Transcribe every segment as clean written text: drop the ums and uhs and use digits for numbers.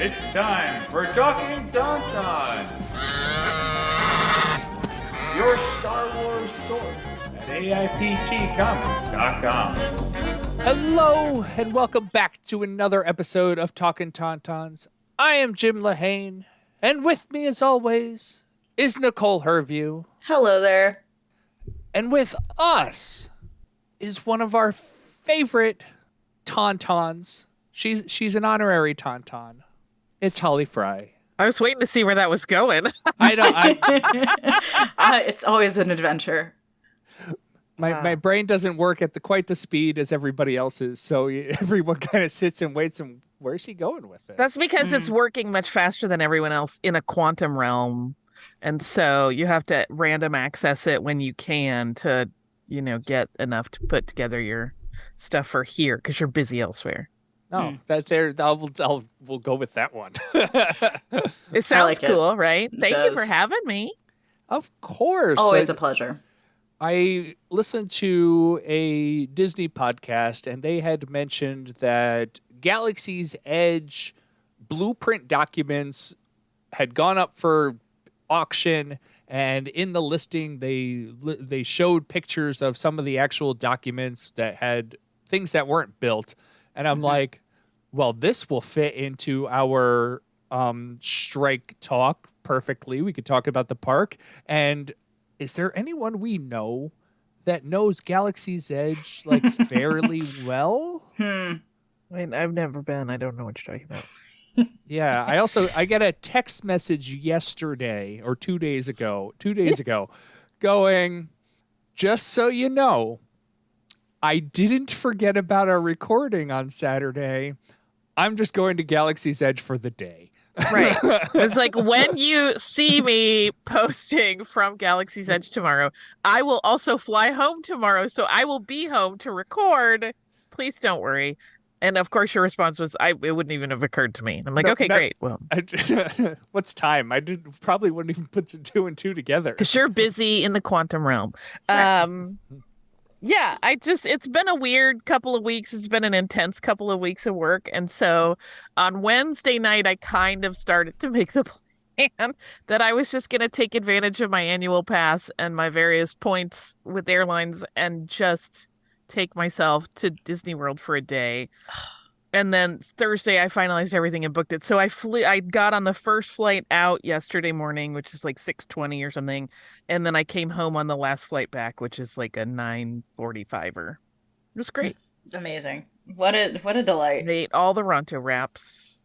It's time for Talkin Tauntauns, your Star Wars source at AIPTcomics.com. Hello, and welcome back to another episode of Talkin Tauntauns. I am Jim Lahane, and with me, as always, is Nicole Herview. Hello there. And with us is one of our favorite Tauntauns. She's an honorary Tauntaun. It's Holly Fry. I was waiting to see where that was going. I know. It's always an adventure. My brain doesn't work at quite the speed as everybody else's, so everyone kind of sits and waits. And where's he going with this? That's because it's working much faster than everyone else in a quantum realm. And so you have to random access it when you can to, get enough to put together your stuff for here because you're busy elsewhere. No, we'll go with that one. It sounds like cool, right? It Thank you does. for having me. Of course. Always a pleasure. I listened to a Disney podcast, and they had mentioned that Galaxy's Edge blueprint documents had gone up for auction, and in the listing, they showed pictures of some of the actual documents that had things that weren't built. And I'm like, well, this will fit into our strike talk perfectly. We could talk about the park. And is there anyone we know that knows Galaxy's Edge fairly well? I mean, I've never been. I don't know what you're talking about. Yeah, I got a text message yesterday or 2 days ago, going, just so you know, I didn't forget about our recording on Saturday. I'm just going to Galaxy's Edge for the day. Right. It's like when you see me posting from Galaxy's Edge tomorrow, I will also fly home tomorrow. So I will be home to record. Please don't worry. And of course, your response was, it wouldn't even have occurred to me. I'm like, okay, great. Well, what's time? I probably wouldn't even put the two and two together. Because you're busy in the quantum realm. Yeah, it's been a weird couple of weeks. It's been an intense couple of weeks of work. And so on Wednesday night, I kind of started to make the plan that I was just going to take advantage of my annual pass and my various points with airlines and just take myself to Disney World for a day. And then Thursday, I finalized everything and booked it. So I got on the first flight out yesterday morning, which is like 6:20 or something. And then I came home on the last flight back, which is like a 9:45er. It was great. It's amazing. What a delight. I ate all the Ronto wraps.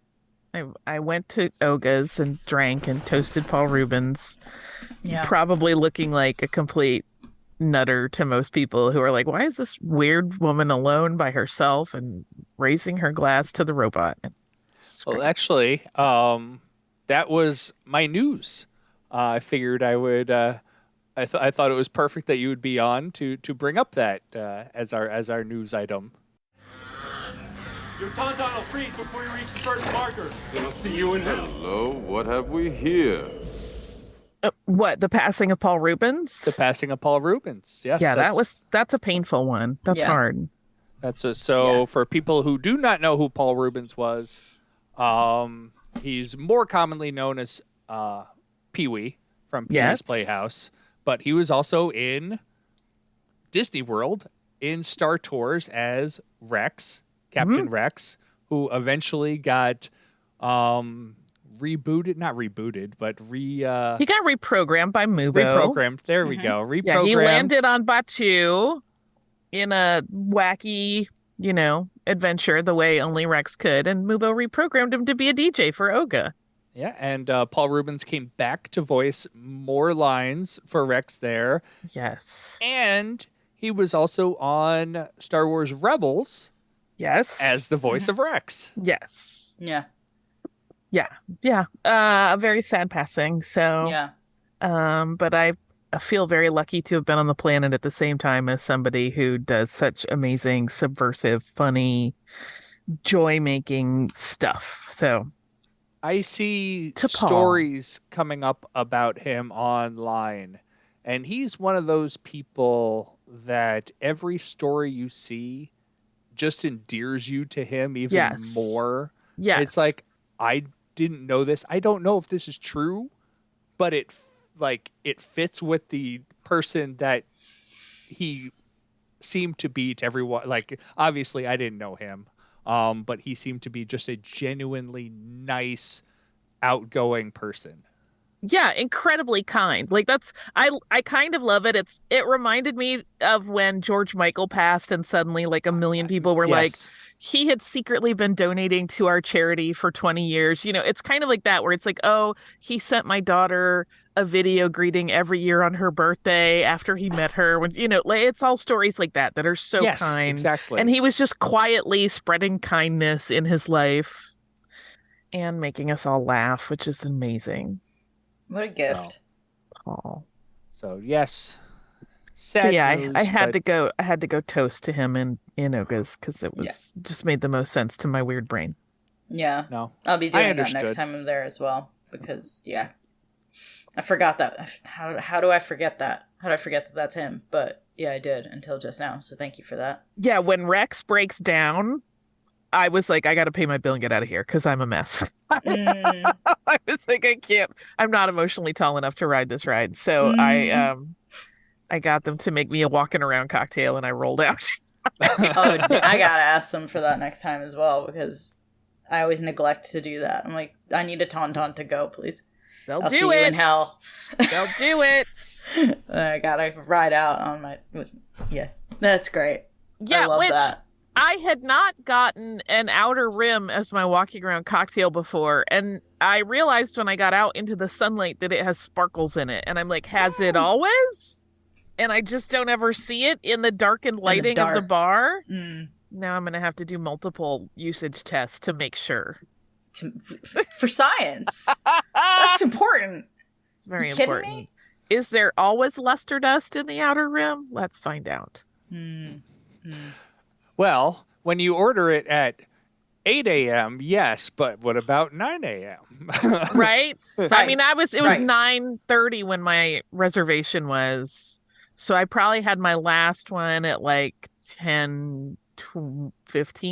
I went to Oga's and drank and toasted Paul Rubens. Yeah. Probably looking like a complete nutter to most people who are like, why is this weird woman alone by herself and raising her glass to the robot? Well, actually, that was my news. I figured I would. I thought it was perfect that you would be on to bring up that as our news item. Your Tauntaun will freeze before you reach the first marker. Then I'll see you in hell. Hello, what have we here? What, the passing of Paul Rubens? The passing of Paul Rubens. Yes. Yeah, that's a painful one. That's hard. For people who do not know who Paul Rubens was, he's more commonly known as Pee-wee from Pee-wee's Playhouse, but he was also in Disney World in Star Tours as Rex, Captain Rex, who eventually got rebooted, not rebooted, but he got reprogrammed by Mubo. Reprogrammed. There we go. Reprogrammed. Yeah, he landed on Batuu in a wacky, adventure the way only Rex could, and Mubo reprogrammed him to be a DJ for Oga. Yeah, and Paul Rubens came back to voice more lines for Rex there. Yes. And he was also on Star Wars Rebels. Yes. As the voice of Rex. Yes. Yeah. Yeah. A very sad passing. So, Yeah. But I feel very lucky to have been on the planet at the same time as somebody who does such amazing, subversive, funny, joy-making stuff. So I see stories coming up about him online, and he's one of those people that every story you see just endears you to him even more. Yes. It's like, I didn't know this. I don't know if this is true, but it fits with the person that he seemed to be to everyone. Like, obviously I didn't know him, but he seemed to be just a genuinely nice, outgoing person. Yeah, incredibly kind. Like I kind of love it. It reminded me of when George Michael passed and suddenly like a million people were like, Yes. he had secretly been donating to our charity for 20 years. It's kind of like that where it's like, oh, he sent my daughter a video greeting every year on her birthday after he met her when like it's all stories like that are so Yes, kind. exactly. And he was just quietly spreading kindness in his life and making us all laugh, which is amazing. What a gift. Paul. So yes. Sad So yeah, news, I had but to go toast to him in Oga's because it was just made the most sense to my weird brain. Yeah. No, I'll be I doing that next understood. time I'm there as well because I forgot that. How do I forget that? How do I forget that that's him? But yeah, I did until just now. So thank you for that. Yeah, when Rex breaks down, I was like, I got to pay my bill and get out of here because I'm a mess. Mm. I was like, I can't. I'm not emotionally tall enough to ride this ride. So I got them to make me a walking around cocktail and I rolled out. I gotta ask them for that next time as well because I always neglect to do that. I'm like, I need a tauntaun to go, please. They'll I'll do see it. you in hell. They'll do it. I gotta ride out on my. Yeah, that's great. Yeah, I love which that. I had not gotten an outer rim as my walking around cocktail before, and I realized when I got out into the sunlight that it has sparkles in it, and I'm like, has it always? And I just don't ever see it in the darkened lighting of the dark. bar. Mm. Now I'm gonna have to do multiple usage tests to make sure. For science, that's important. It's very You kidding important. me? Is there always luster dust in the outer rim? Let's find out. Well, when you order it at 8 a.m., yes, but what about 9 a.m.? Right? I Right. mean, it was Right. 9:30 when my reservation was. So I probably had my last one at like 10:15,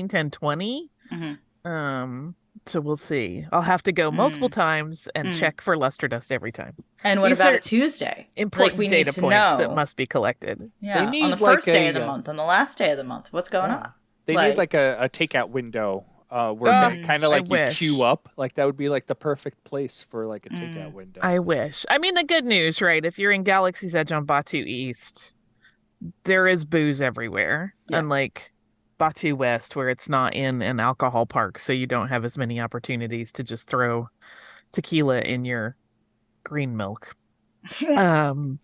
10:20. So we'll see. I'll have to go multiple times and check for luster dust every time. And what These about are a Tuesday? Important we data need to points know. that must be collected. Yeah, They need on the like first day of a, the month, on the last day of the month. What's going on? They need like a takeout window where kind of like you wish. queue up. Like that would be like the perfect place for like a takeout window. I wish. I mean, the good news, right? If you're in Galaxy's Edge on Batu East, there is booze everywhere. Yeah. Unlike Batu West, where it's not in an alcohol park, so you don't have as many opportunities to just throw tequila in your green milk. So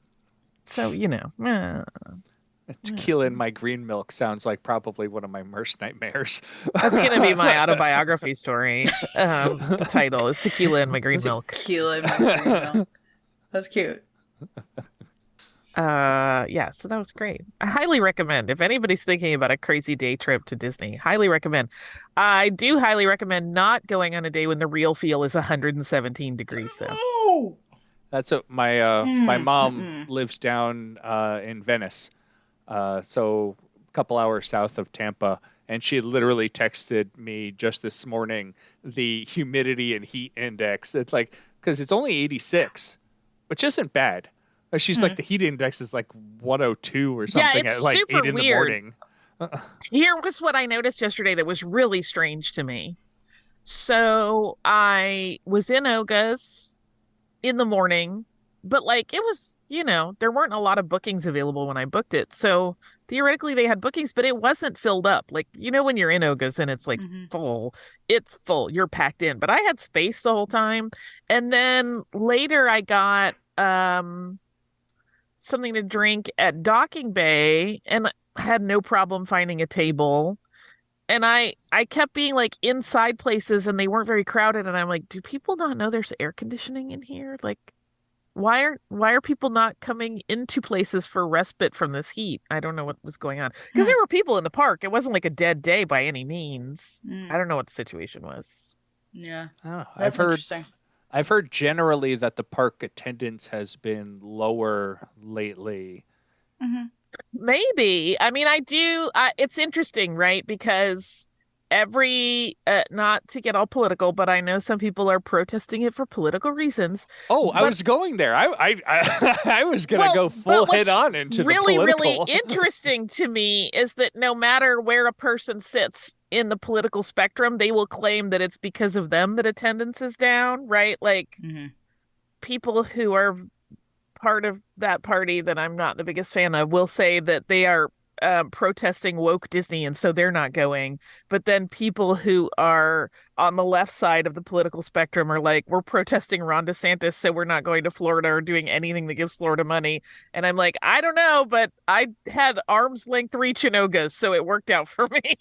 Tequila in my green milk sounds like probably one of my worst nightmares. that's gonna be my autobiography story. The title is Tequila in My Green Milk. Tequila in my green milk. That's cute. Yeah, so that was great. I highly recommend if anybody's thinking about a crazy day trip to Disney, highly recommend. I do highly recommend not going on a day when the real feel is 117 degrees though. Oh, That's what my mom lives down in Venice, so a couple hours south of Tampa, and she literally texted me just this morning the humidity and heat index. It's like because it's only 86, which isn't bad. She's like the heat index is like 102 or something it's at like super 8 in the weird. morning. Here was what I noticed yesterday that was really strange to me. So I was in Oga's in the morning, but like it was, there weren't a lot of bookings available when I booked it. So theoretically they had bookings, but it wasn't filled up. Like, when you're in Oga's and it's like full, it's full, you're packed in. But I had space the whole time. And then later I got something to drink at Docking Bay and had no problem finding a table. And I kept being like inside places and they weren't very crowded. And I'm like, do people not know there's air conditioning in here? Like, why are people not coming into places for respite from this heat? I don't know what was going on. Because there were people in the park. It wasn't like a dead day by any means. I don't know what the situation was. yeah. Oh, That's interesting. I've heard generally that the park attendance has been lower lately. Maybe. I mean, it's interesting, right? Because not to get all political, but I know some people are protesting it for political reasons. Oh, I But- was going there. I was going to Well, go full but head what's on into really, the really political. interesting to me is that no matter where a person sits in the political spectrum, they will claim that it's because of them that attendance is down, right? Like people who are part of that party that I'm not the biggest fan of will say that they are protesting woke Disney, and so they're not going. But then people who are on the left side of the political spectrum are like, we're protesting Ron DeSantis, so we're not going to Florida or doing anything that gives Florida money. And I'm like, I don't know, but I had arm's length reach in Ogas, so it worked out for me.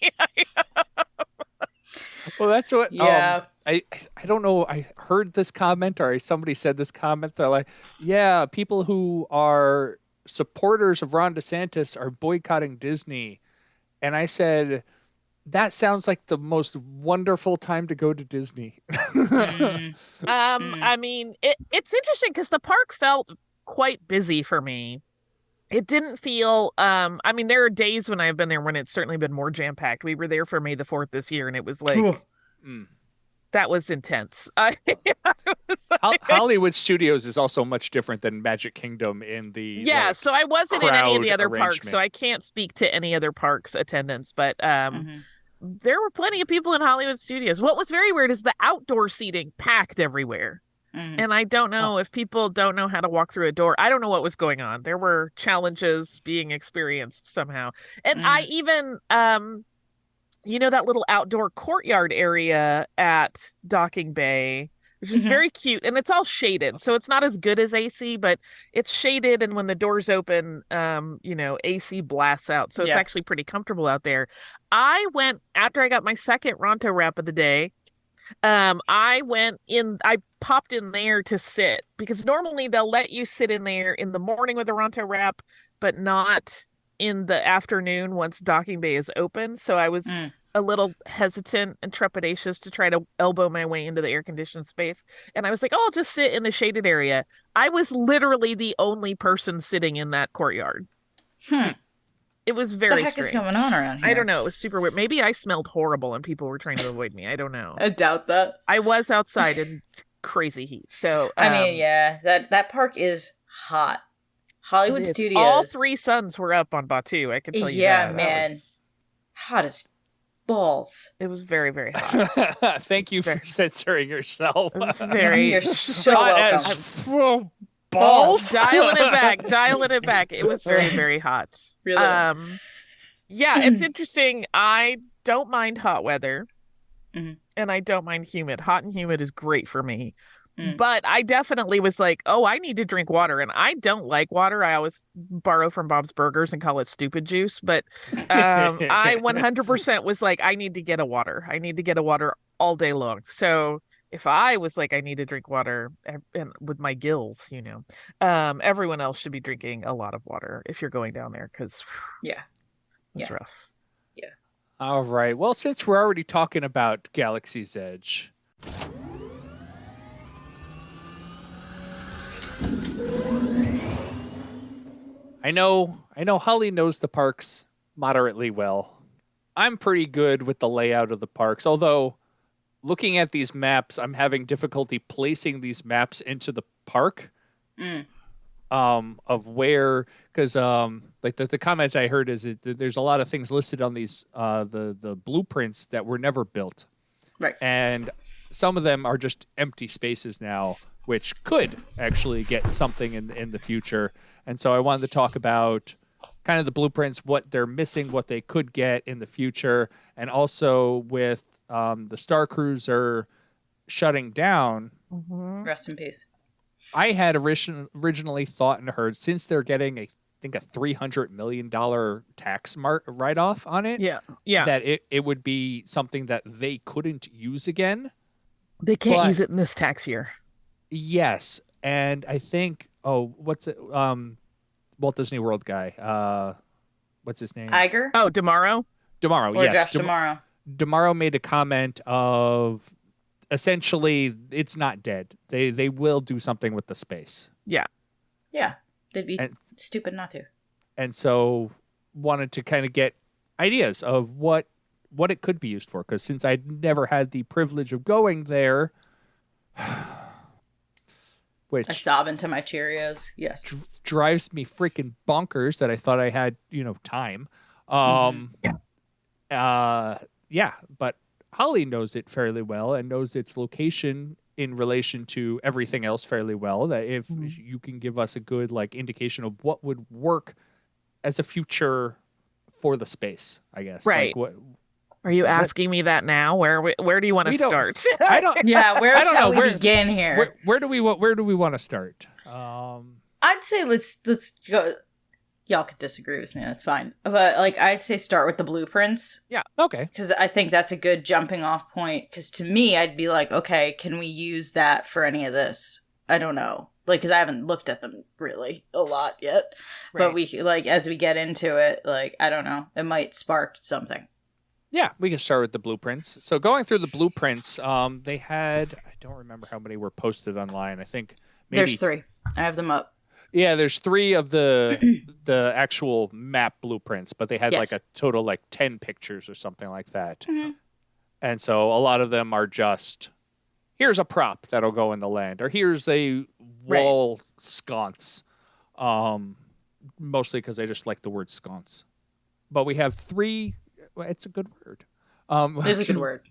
Well, that's what. Yeah. I don't know. I heard this comment, or somebody said this comment. They're like, yeah, people who are supporters of Ron DeSantis are boycotting Disney. And I said, that sounds like the most wonderful time to go to Disney. I mean, it's interesting because the park felt quite busy for me. It didn't feel I mean, there are days when I've been there when it's certainly been more jam-packed. We were there for May the 4th this year, and it was like that was intense. Hollywood Studios is also much different than Magic Kingdom in the so I wasn't in any of the crowd other parks, arrangement. so I can't speak to any other parks attendance, but there were plenty of people in Hollywood Studios. What was very weird is the outdoor seating packed everywhere. And I don't know if people don't know how to walk through a door. I don't know what was going on. There were challenges being experienced somehow. And I even that little outdoor courtyard area at Docking Bay, which is very cute, and it's all shaded, so it's not as good as AC, but it's shaded, and when the doors open, AC blasts out, so it's actually pretty comfortable out there. I went after I got my second Ronto wrap of the day. I popped in there to sit because normally they'll let you sit in there in the morning with a Ronto wrap, but not in the afternoon once Docking Bay is open. So I was a little hesitant and trepidatious to try to elbow my way into the air-conditioned space. And I was like, oh, I'll just sit in the shaded area. I was literally the only person sitting in that courtyard. It was very What the heck strange. is going on around here? I don't know. It was super weird. Maybe I smelled horrible and people were trying to avoid me. I don't know. I doubt that. I was outside in crazy heat. So I mean, yeah, that park is hot. Hollywood Studios. All three suns were up on Batu. I can tell you yeah, that. man. Hot as balls. It was very, very hot. Thank you for censoring yourself. It was very You're so Hot welcome. as balls. dialing it back. It was very, very hot. Really? Yeah, it's interesting. I don't mind hot weather, and I don't mind humid. Hot and humid is great for me. But I definitely was like, oh, I need to drink water. And I don't like water. I always borrow from Bob's Burgers and call it stupid juice. But I 100% was like, I need to get a water. I need to get a water all day long. So if I was like, I need to drink water and with my gills, everyone else should be drinking a lot of water if you're going down there because it's rough. Yeah. All right. Well, since we're already talking about Galaxy's Edge, I know Holly knows the parks moderately well. I'm pretty good with the layout of the parks, although looking at these maps, I'm having difficulty placing these maps into the park. Of where, because like the comments I heard is that there's a lot of things listed on these the blueprints that were never built, Right. and some of them are just empty spaces now, which could actually get something in the future. And so I wanted to talk about kind of the blueprints, what they're missing, what they could get in the future, and also with the Star Cruiser shutting down. Rest in peace. I had originally thought and heard, since they're getting a $300 million tax write-off on it, that it would be something that they couldn't use again. They can't use it in this tax year. Yes, and I think what's it? Walt Disney World guy. What's his name? Iger? Oh, Demaro? Demaro, Or yes. Jeff Demaro. Demaro made a comment of essentially it's not dead. They will do something with the space. Yeah. Yeah. They'd be stupid not to. And so wanted to kind of get ideas of what what it could be used for. Because since I'd never had the privilege of going there, which I sob into my Cheerios. Yes. drives me freaking bonkers that I thought I had, time. Yeah, but Holly knows it fairly well and knows its location in relation to everything else fairly well. That if you can give us a good indication of what would work as a future for the space, I guess. Right. What Are you asking me that now? Where do you want to start? I don't. Yeah, where I don't shall know. we begin here? Where do we want to start? I'd say let's go. Y'all could disagree with me. That's fine. But I'd say start with the blueprints. Yeah. Okay. Because I think that's a good jumping off point. Because to me, I'd be like, okay, can we use that for any of this? I don't know. Because I haven't looked at them really a lot yet. Right. But we as we get into it, I don't know, it might spark something. Yeah, we can start with the blueprints. So going through the blueprints, they had, I don't remember how many were posted online. I think maybe There's 3. I have them up. Yeah, there's 3 of the actual map blueprints, but they had Yes. a total 10 pictures or something like that. Mhm. And so a lot of them are just, here's a prop that'll go in the land, or here's a wall sconce. Mostly because I just like the word sconce. But we have 3. Well, it's a good word. There's a good word.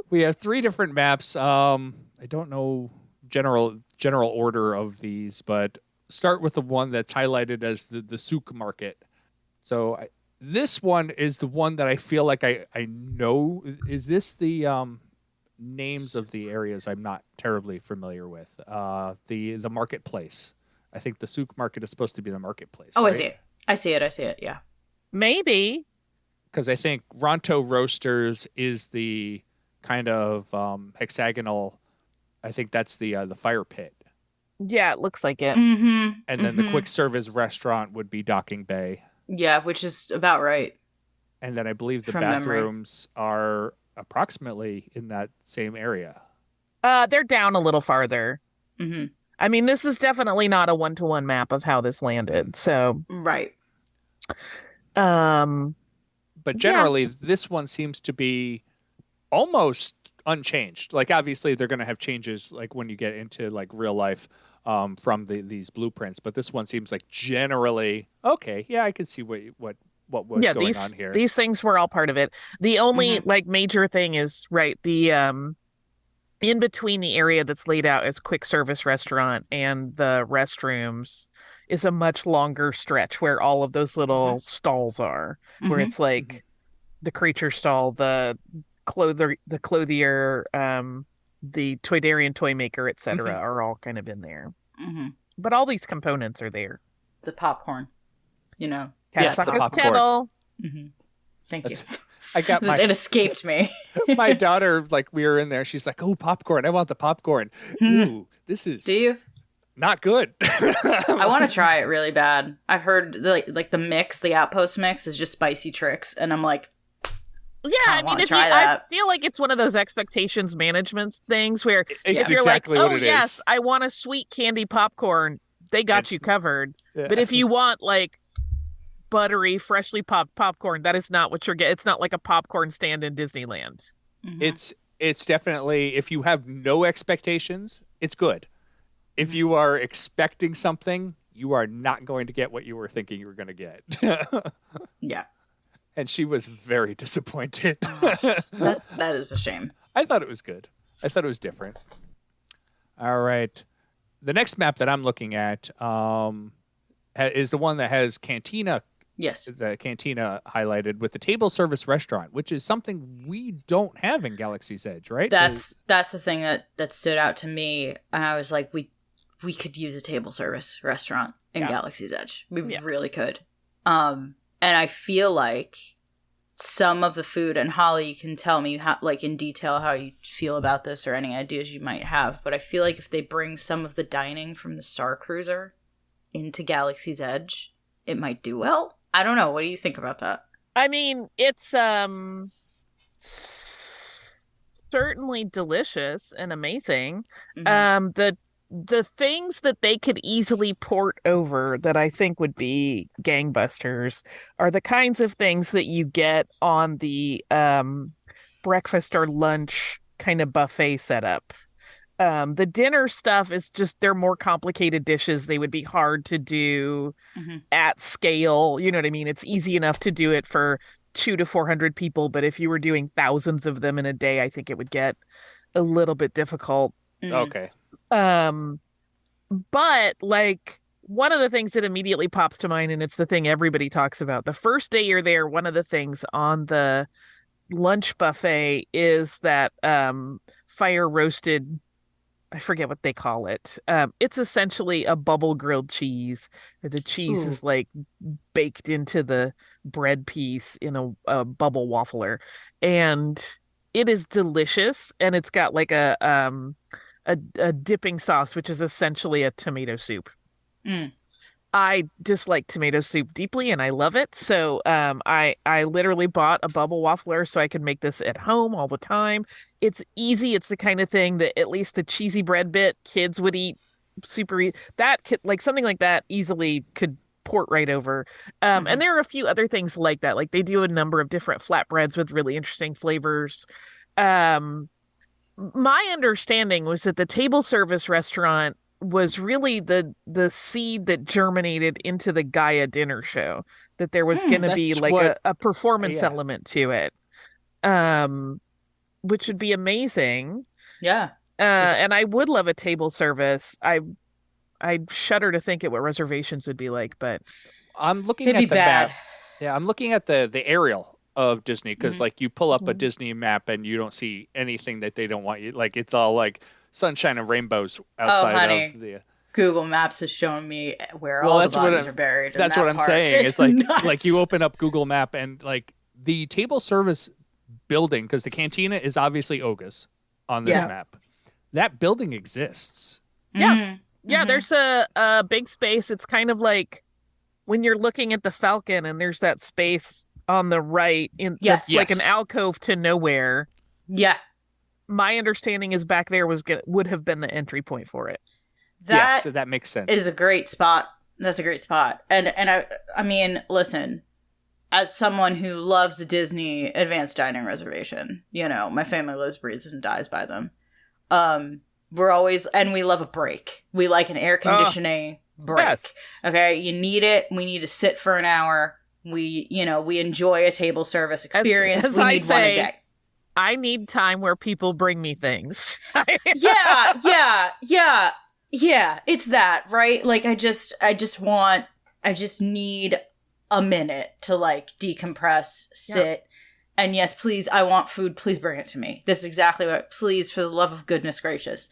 We have 3 different maps. I don't know general order of these, but start with the one that's highlighted as the souk market. So this one is the one that I feel like I know. Is this the names of the areas I'm not terribly familiar with? The marketplace. I think the souk market is supposed to be the marketplace. Oh, right? I see it. Yeah. Maybe. Because I think Ronto Roasters is the kind of hexagonal. I think that's the fire pit. Yeah, it looks like it. Mm-hmm. And then the quick service restaurant would be Docking Bay. Yeah, which is about right. And then I believe the From memory. bathrooms are approximately in that same area. They're down a little farther. Mm-hmm. I mean, this is definitely not a 1-to-1 map of how this landed. So, Right. But generally, this one seems to be almost unchanged. Obviously, they're going to have changes when you get into real life from these blueprints. But this one seems generally okay. Yeah, I can see what was going on here. These things were all part of it. The only major thing is the in between the area that's laid out as quick service restaurant and the restrooms is a much longer stretch where all of those little stalls are, where it's the creature stall, the clothier, the Toydarian toy maker, etc., are all kind of in there. Mm-hmm. But all these components are there. The popcorn. Yes, Catsucker's the popcorn. Tittle. Mm-hmm. Thank you. I got It escaped me. my daughter, we were in there. She's like, "Oh, popcorn! I want the popcorn." Ooh, this is Do you? not good. I want to try it really bad. I've heard the mix, the Outpost mix, is just spicy tricks, and I'm like, Yeah, I mean, wanna if you, try I that. feel like it's one of those expectations management things where It's if you're exactly like, what oh it yes, is. I want a sweet candy popcorn, they got It's- you covered. Yeah. But if you want buttery, freshly popped popcorn, that is not what you're getting. It's not like a popcorn stand in Disneyland. It's definitely, if you have no expectations, it's good. If you are expecting something, you are not going to get what you were thinking you were going to get. yeah, And she was very disappointed. that is a shame. I thought it was good. I thought it was different. All right. The next map that I'm looking at is the one that has Cantina. Yes. The Cantina highlighted with the table service restaurant, which is something we don't have in Galaxy's Edge, right? That's the thing that stood out to me. And I was like, we could use a table service restaurant in Galaxy's Edge. We really could. And I feel like some of the food, and Holly, you can tell me how, in detail how you feel about this or any ideas you might have, but I feel like if they bring some of the dining from the Star Cruiser into Galaxy's Edge, it might do well. I don't know. What do you think about that? I mean, it's certainly delicious and amazing. The things that they could easily port over that I think would be gangbusters are the kinds of things that you get on the breakfast or lunch kind of buffet setup. The dinner stuff is just, they're more complicated dishes. They would be hard to do at scale. You know what I mean? It's easy enough to do it for 200 to 400 people, but if you were doing thousands of them in a day, I think it would get a little bit difficult. Okay. But like one of the things that immediately pops to mind, and it's the thing everybody talks about, the first day you're there, one of the things on the lunch buffet is that fire roasted, I forget what they call it. It's essentially a bubble grilled cheese, where the cheese is like baked into the bread piece in a bubble waffler, and it is delicious. And it's got like a dipping sauce, which is essentially a tomato soup. I dislike tomato soup deeply, and I love it. So I literally bought a bubble waffler so I could make this at home all the time. It's easy. It's the kind of thing that at least the cheesy bread bit kids would eat that could, like something like that easily could port right over. And there are a few other things like that. Like they do a number of different flatbreads with really interesting flavors. My understanding was that the table service restaurant was really the seed that germinated into the Gaia dinner show, that there was going to be like a performance element to it, which would be amazing. Yeah. And I would love a table service. I'd shudder to think at what reservations would be like, but I'm looking It'd at be the bad. map. Yeah, I'm looking at the aerial of Disney, because like you pull up a Disney map and you don't see anything that they don't want you. Like it's all like sunshine and rainbows outside honey. of the. Google Maps has shown me where all the bodies are buried. That's in what that I'm park. saying. It's like nuts. like you open up Google Map and like the table service building, because the cantina is obviously Oga's on this map. That building exists. Yeah. There's a big space. It's kind of like when you're looking at the Falcon and there's that space on the right that's like an alcove to nowhere. Yeah. My understanding is back there would have been the entry point for it. Yes, so that makes sense. Is a great spot. That's a great spot. And I mean, listen, as someone who loves a Disney advanced dining reservation, you know, my family lives, breathes, and dies by them. We're always, and we love a break. We like an air conditioning break. Yes. Okay, you need it. We need to sit for an hour. We enjoy a table service experience. As we I need say, one a day. I need time where people bring me things. Yeah, it's that, right? Like I just need a minute to like decompress, sit, and yes, please, I want food, please bring it to me. This is exactly what, please, for the love of goodness gracious.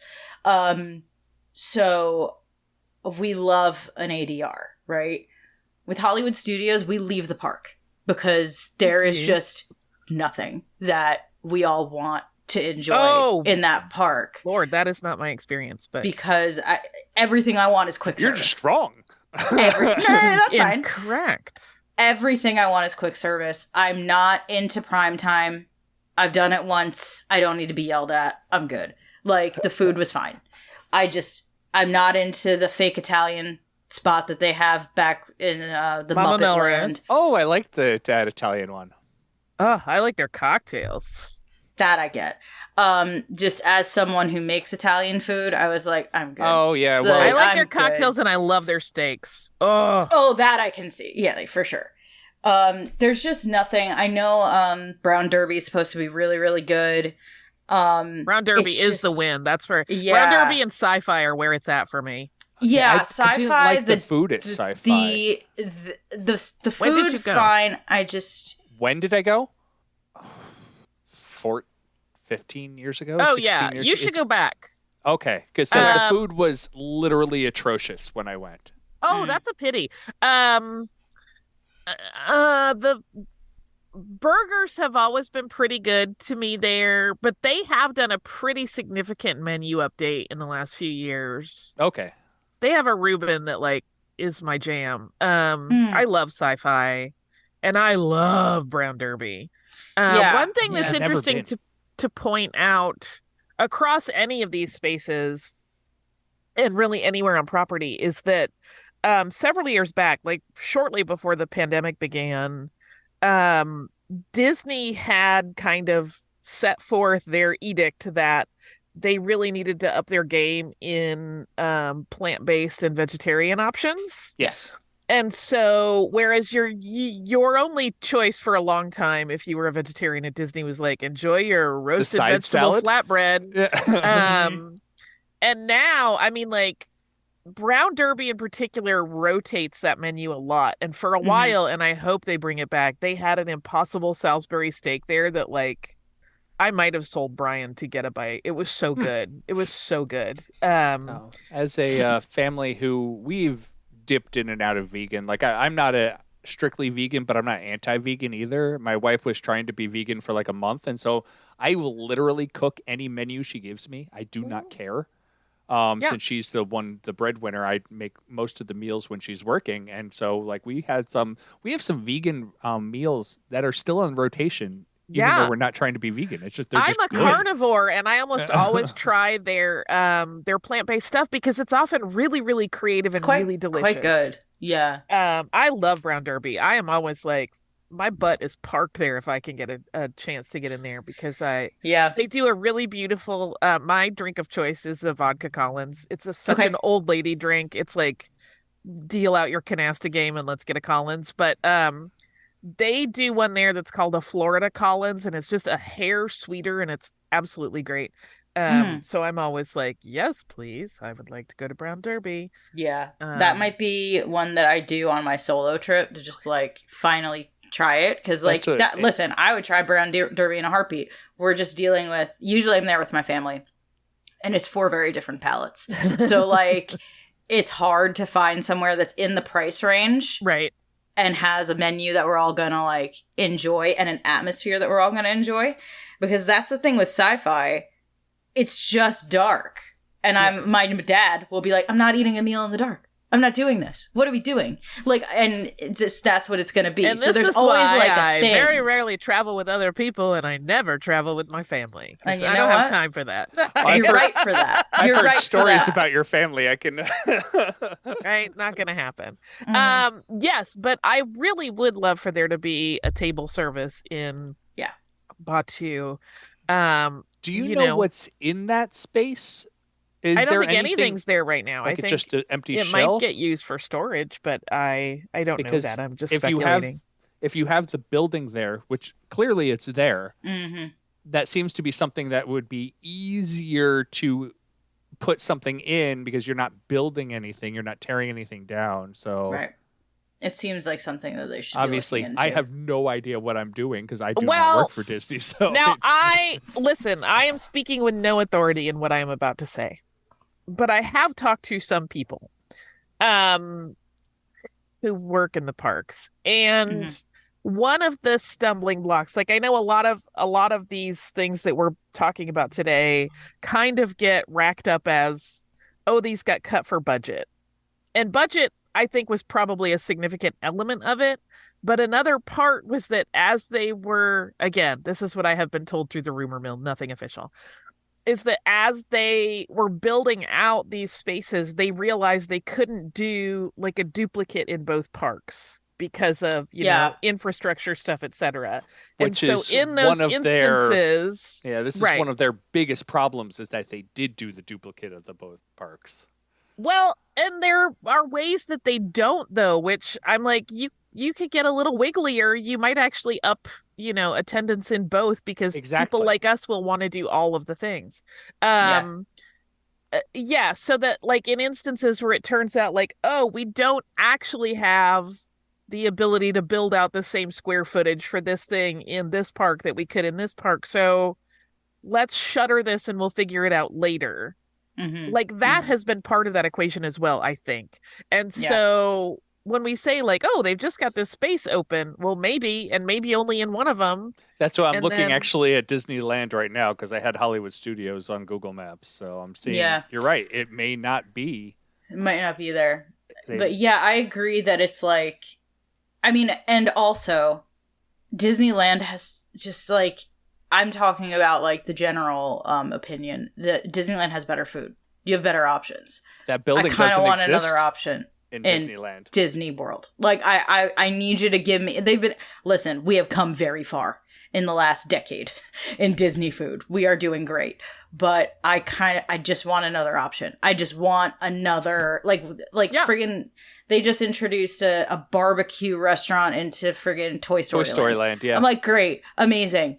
So we love an ADR, right? With Hollywood Studios, we leave the park because there is just nothing that we all want to enjoy in that park. Lord, that is not my experience, but because everything I want is quick You're service. just wrong. No, that's fine. Incorrect. Everything I want is quick service. I'm not into prime time. I've done it once. I don't need to be yelled at. I'm good. Like, the food was fine. I'm not into the fake Italian spot that they have back in the Mama Muppet Melrose. Land. Oh, I like that Italian one. Oh, I like their cocktails. That I get. Just as someone who makes Italian food, I was like, I'm good. Oh, yeah. Well, I like I'm their cocktails good. and I love their steaks. Oh, that I can see. Yeah, like, for sure. There's just nothing. I know Brown Derby is supposed to be really, really good. Brown Derby is the win. That's where Brown Derby and Sci-Fi are where it's at for me. Yeah, I Sci-Fi. didn't like the food at Sci-Fi. The When did food you go? fine. When did I go? 15 years ago? Oh 16 yeah, years you ago? should go back. Okay, because the food was literally atrocious when I went. Oh, that's a pity. The burgers have always been pretty good to me there, but they have done a pretty significant menu update in the last few years. Okay. They have a Reuben that like is my jam. I love Sci-Fi, and I love Brown Derby. One thing that's I've never interesting been. to point out across any of these spaces, and really anywhere on property, is that several years back, like shortly before the pandemic began, Disney had kind of set forth their edict that they really needed to up their game in plant-based and vegetarian options. Yes. And so, whereas your only choice for a long time, if you were a vegetarian at Disney, was like, enjoy your roasted side vegetable salad? flatbread. Yeah. And now, I mean, like, Brown Derby in particular rotates that menu a lot. And for a while, and I hope they bring it back, they had an Impossible Salisbury steak there that, like, I might have sold Brian to get a bite. It was so good. It was so good. So, as a family who we've dipped in and out of vegan, like I'm not a strictly vegan, but I'm not anti-vegan either. My wife was trying to be vegan for like a month, and so I will literally cook any menu she gives me. I do not care. Since she's the breadwinner, I make most of the meals when she's working, and so like we have some vegan meals that are still in rotation. Even though we're not trying to be vegan, it's just I'm a good. carnivore, and I almost always try their plant-based stuff because it's often really, really creative and really delicious. Quite good. Yeah. I love Brown Derby. I am always like, my butt is parked there if I can get a chance to get in there because they do a really beautiful. My drink of choice is a vodka Collins. It's such an old lady drink. It's like, deal out your canasta game and let's get a Collins, but they do one there that's called a Florida Collins, and it's just a hair sweeter, and it's absolutely great. So I'm always like, yes, please. I would like to go to Brown Derby. Yeah. That might be one that I do on my solo trip to just like finally try it. Cause like listen, I would try Brown Derby in a heartbeat. We're just dealing with, usually I'm there with my family, and it's 4 very different palates. So like it's hard to find somewhere that's in the price range. Right. And has a menu that we're all gonna like enjoy and an atmosphere that we're all gonna enjoy. Because that's the thing with sci-fi. It's just dark. And my dad will be like, I'm not eating a meal in the dark. I'm not doing this. What are we doing? Like, and just that's what it's gonna be. And so there's always like a thing. I very rarely travel with other people, and I never travel with my family. And I don't have time for that. You're right for that. I've heard right stories about your family. I can. Right, not gonna happen. Yes, but I really would love for there to be a table service in Batu. Do you know what's in that space? I don't think anything's there right now. Like I think it's just an empty it shell? might get used for storage, but I don't know that. I'm just if speculating. If you have the building there, which clearly it's there, that seems to be something that would be easier to put something in because you're not building anything, you're not tearing anything down. So right. It seems like something that they should obviously be looking into. I have no idea what I'm doing because I do not work for Disney. So now I am speaking with no authority in what I am about to say, but I have talked to some people who work in the parks, and one of the stumbling blocks, like I know a lot of these things that we're talking about today kind of get racked up as, oh, these got cut for budget. And budget, I think, was probably a significant element of it. But another part was that as they were, again, this is what I have been told through the rumor mill, nothing official, is that as they were building out these spaces, they realized they couldn't do like a duplicate in both parks because of, you know, infrastructure stuff, etc. Which and is so in those instances, this is one of their biggest problems is that they did do the duplicate of the both parks. Well, and there are ways that they don't, though, which I'm like, you could get a little wigglier. You might actually up, attendance in both because people like us will want to do all of the things. So that like in instances where it turns out like, oh, we don't actually have the ability to build out the same square footage for this thing in this park that we could in this park. So let's shutter this and we'll figure it out later. Like that has been part of that equation as well, I think. And so when we say like, oh, they've just got this space open, well, maybe only in one of them. That's why I'm looking actually at Disneyland right now because I had Hollywood Studios on Google Maps. So I'm seeing, you're right. It may not be. It might not be there. But yeah, I agree that it's like, I mean, and also Disneyland has just like, I'm talking about like the general opinion that Disneyland has better food. You have better options. That building I kind of want exist. another option. in in Disneyland. Disney World. Like, I need you to give me... Listen, we have come very far in the last decade in Disney food. We are doing great. But I just want another option. I just want another... friggin'... They just introduced a barbecue restaurant into friggin' Toy Story Land, yeah. I'm like, great, amazing.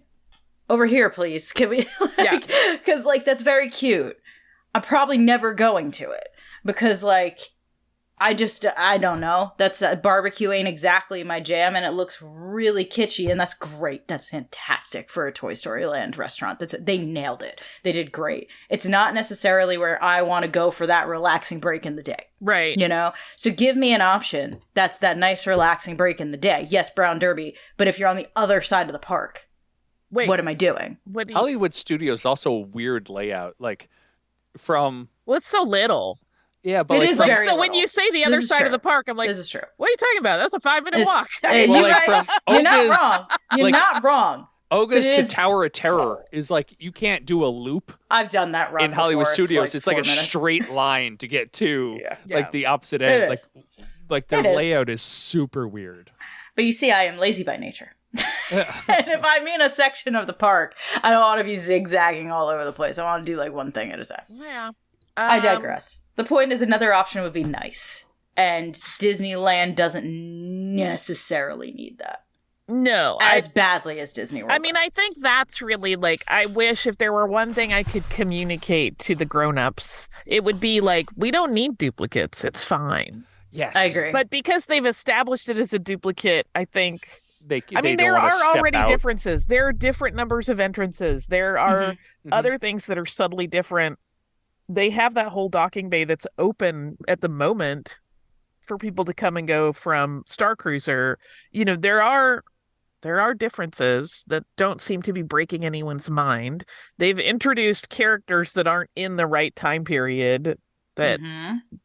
Over here, please. Can we... Because, that's very cute. I'm probably never going to it. Because, I don't know. That's barbecue ain't exactly my jam, and it looks really kitschy, and that's great. That's fantastic for a Toy Story Land restaurant. They nailed it. They did great. It's not necessarily where I want to go for that relaxing break in the day. Right. So give me an option that's that nice relaxing break in the day. Yes, Brown Derby, but if you're on the other side of the park, what am I doing? Hollywood Studios also a weird layout, from... What's so little? Yeah, but it is very so little. when you say the other side of the park, I'm like, this is true. What are you talking about? That's a 5-minute walk. You're not wrong. You're not wrong. Oga's to Tower of Terror is you can't do a loop. I've done that run in Hollywood before. Studios. It's like a 4 minutes. straight line to get to the opposite end. Their layout is super weird. But you see, I am lazy by nature. And if I'm in a section of the park, I don't want to be zigzagging all over the place. I want to do one thing at a time. Yeah. I digress. The point is, another option would be nice. And Disneyland doesn't necessarily need that. No. As badly as Disney World. I mean, I think that's really I wish if there were one thing I could communicate to the grown-ups, it would be we don't need duplicates. It's fine. Yes. I agree. But because they've established it as a duplicate, I think... there are already differences. There are different numbers of entrances. There are other things that are subtly different. They have that whole docking bay that's open at the moment for people to come and go from Star Cruiser. There are differences that don't seem to be breaking anyone's mind. They've introduced characters that aren't in the right time period that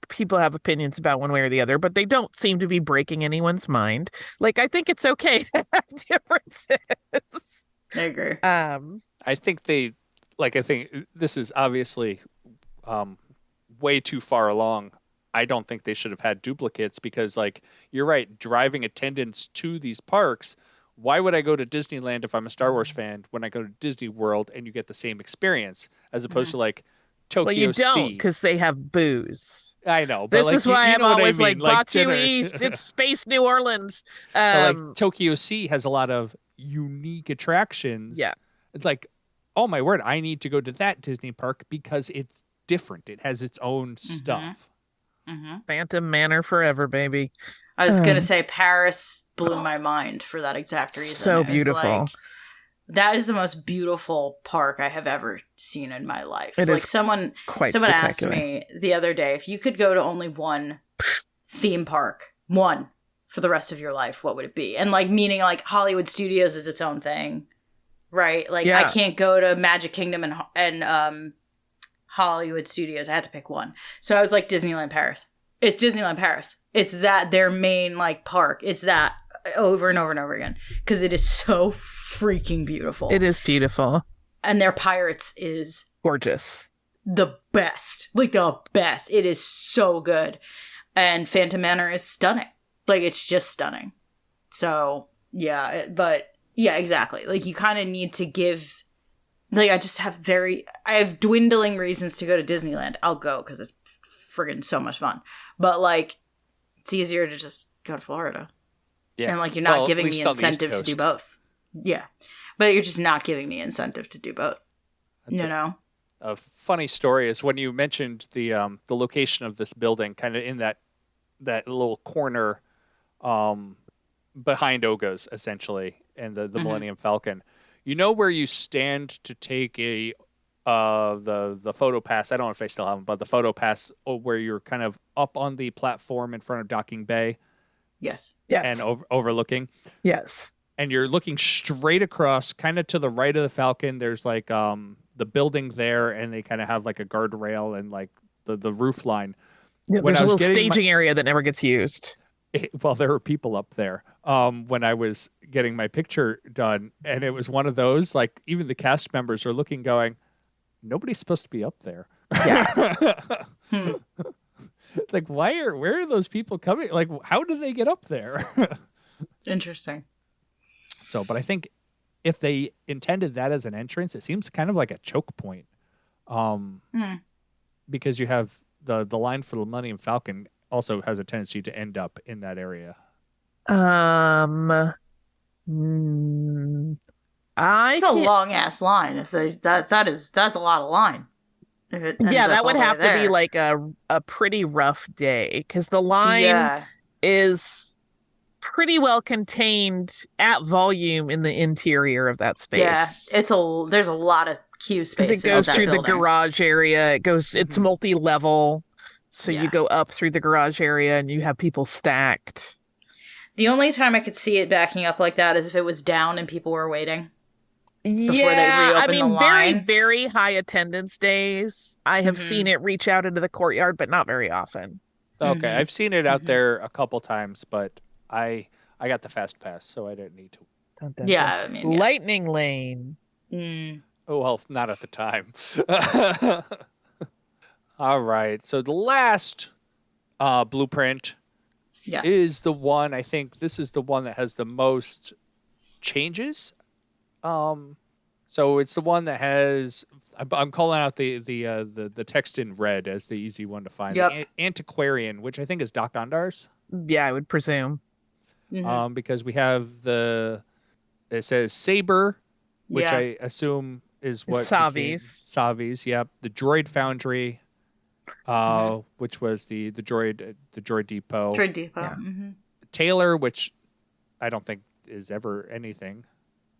people have opinions about one way or the other, but they don't seem to be breaking anyone's mind. I think it's okay to have differences. I agree. I think I think this is obviously way too far along. I don't think they should have had duplicates because, you're right, driving attendance to these parks, why would I go to Disneyland if I'm a Star Wars fan when I go to Disney World and you get the same experience as opposed to Tokyo Well, you don't Sea. Because they have booze. I know. But this is why I'm always Batu dinner. East. It's Space New Orleans. Tokyo Sea has a lot of unique attractions. Yeah. It's oh my word, I need to go to that Disney park because it's different. It has its own stuff. Phantom Manor forever, baby. I was going to say Paris blew my mind for that exact reason. So beautiful. That is the most beautiful park I have ever seen in my life. It is someone asked me the other day, if you could go to only one theme park, one for the rest of your life, what would it be? And meaning Hollywood Studios is its own thing, right? I can't go to Magic Kingdom and Hollywood Studios. I had to pick one. So I was Disneyland Paris. It's Disneyland Paris. It's their main park. It's that over and over and over again because it is so freaking beautiful. It is beautiful. And their Pirates is gorgeous. The best. The best. It is so good. And Phantom Manor is stunning. It's just stunning. So, yeah. But, yeah, exactly. You kind of need to give... I have dwindling reasons to go to Disneyland. I'll go because it's friggin' so much fun. But, it's easier to just go to Florida. Yeah. And, you're not giving me incentive to do both. Yeah. But you're just not giving me incentive to do both. A funny story is when you mentioned the location of this building, kind of in that little corner behind Oga's, essentially, and the Millennium Falcon. You know where you stand to take the photo pass? I don't know if I still have them, but the photo pass where you're kind of up on the platform in front of Docking Bay. Yes. And overlooking. Yes. And you're looking straight across, kind of to the right of the Falcon. There's the building there, and they kind of have a guardrail and the roof line. Yeah, there's a little staging area that never gets used. There were people up there when I was getting my picture done, and it was one of those, even the cast members are looking going, nobody's supposed to be up there. Yeah. Like, where are those people coming? Like, how did they get up there? Interesting. So, but I think if they intended that as an entrance, it seems kind of like a choke point. Because you have the line for the Millennium Falcon also has a tendency to end up in that area. It's a long ass line. If they that's a lot of line. If it ends up that would all the way have to be there. like a pretty rough day because the line is pretty well contained at volume in the interior of that space. Yeah, there's a lot of queue space because it goes in that through building. the garage area. It's multi-level, so you go up through the garage area and you have people stacked. The only time I could see it backing up like that is if it was down and people were waiting. Yeah, I mean, the line. very, very high attendance days. I have seen it reach out into the courtyard, but not very often. Okay, I've seen it out there a couple times, but I got the fast pass, so I didn't need to. Dun, dun, Yeah, dun. I mean, yes. Lightning Lane. Oh, well, not at the time. All right, so the last blueprint is the one, I think this is the one that has the most changes. So it's the one that has, I'm calling out the text in red as the easy one to find. Yep. The Antiquarian, which I think is Doc Ondar's. Yeah, I would presume. Because we have it says Saber, which I assume is what Savi's, yep. The Droid Foundry, which was the droid depot. Droid depot. Yeah. Taylor, which I don't think is ever anything.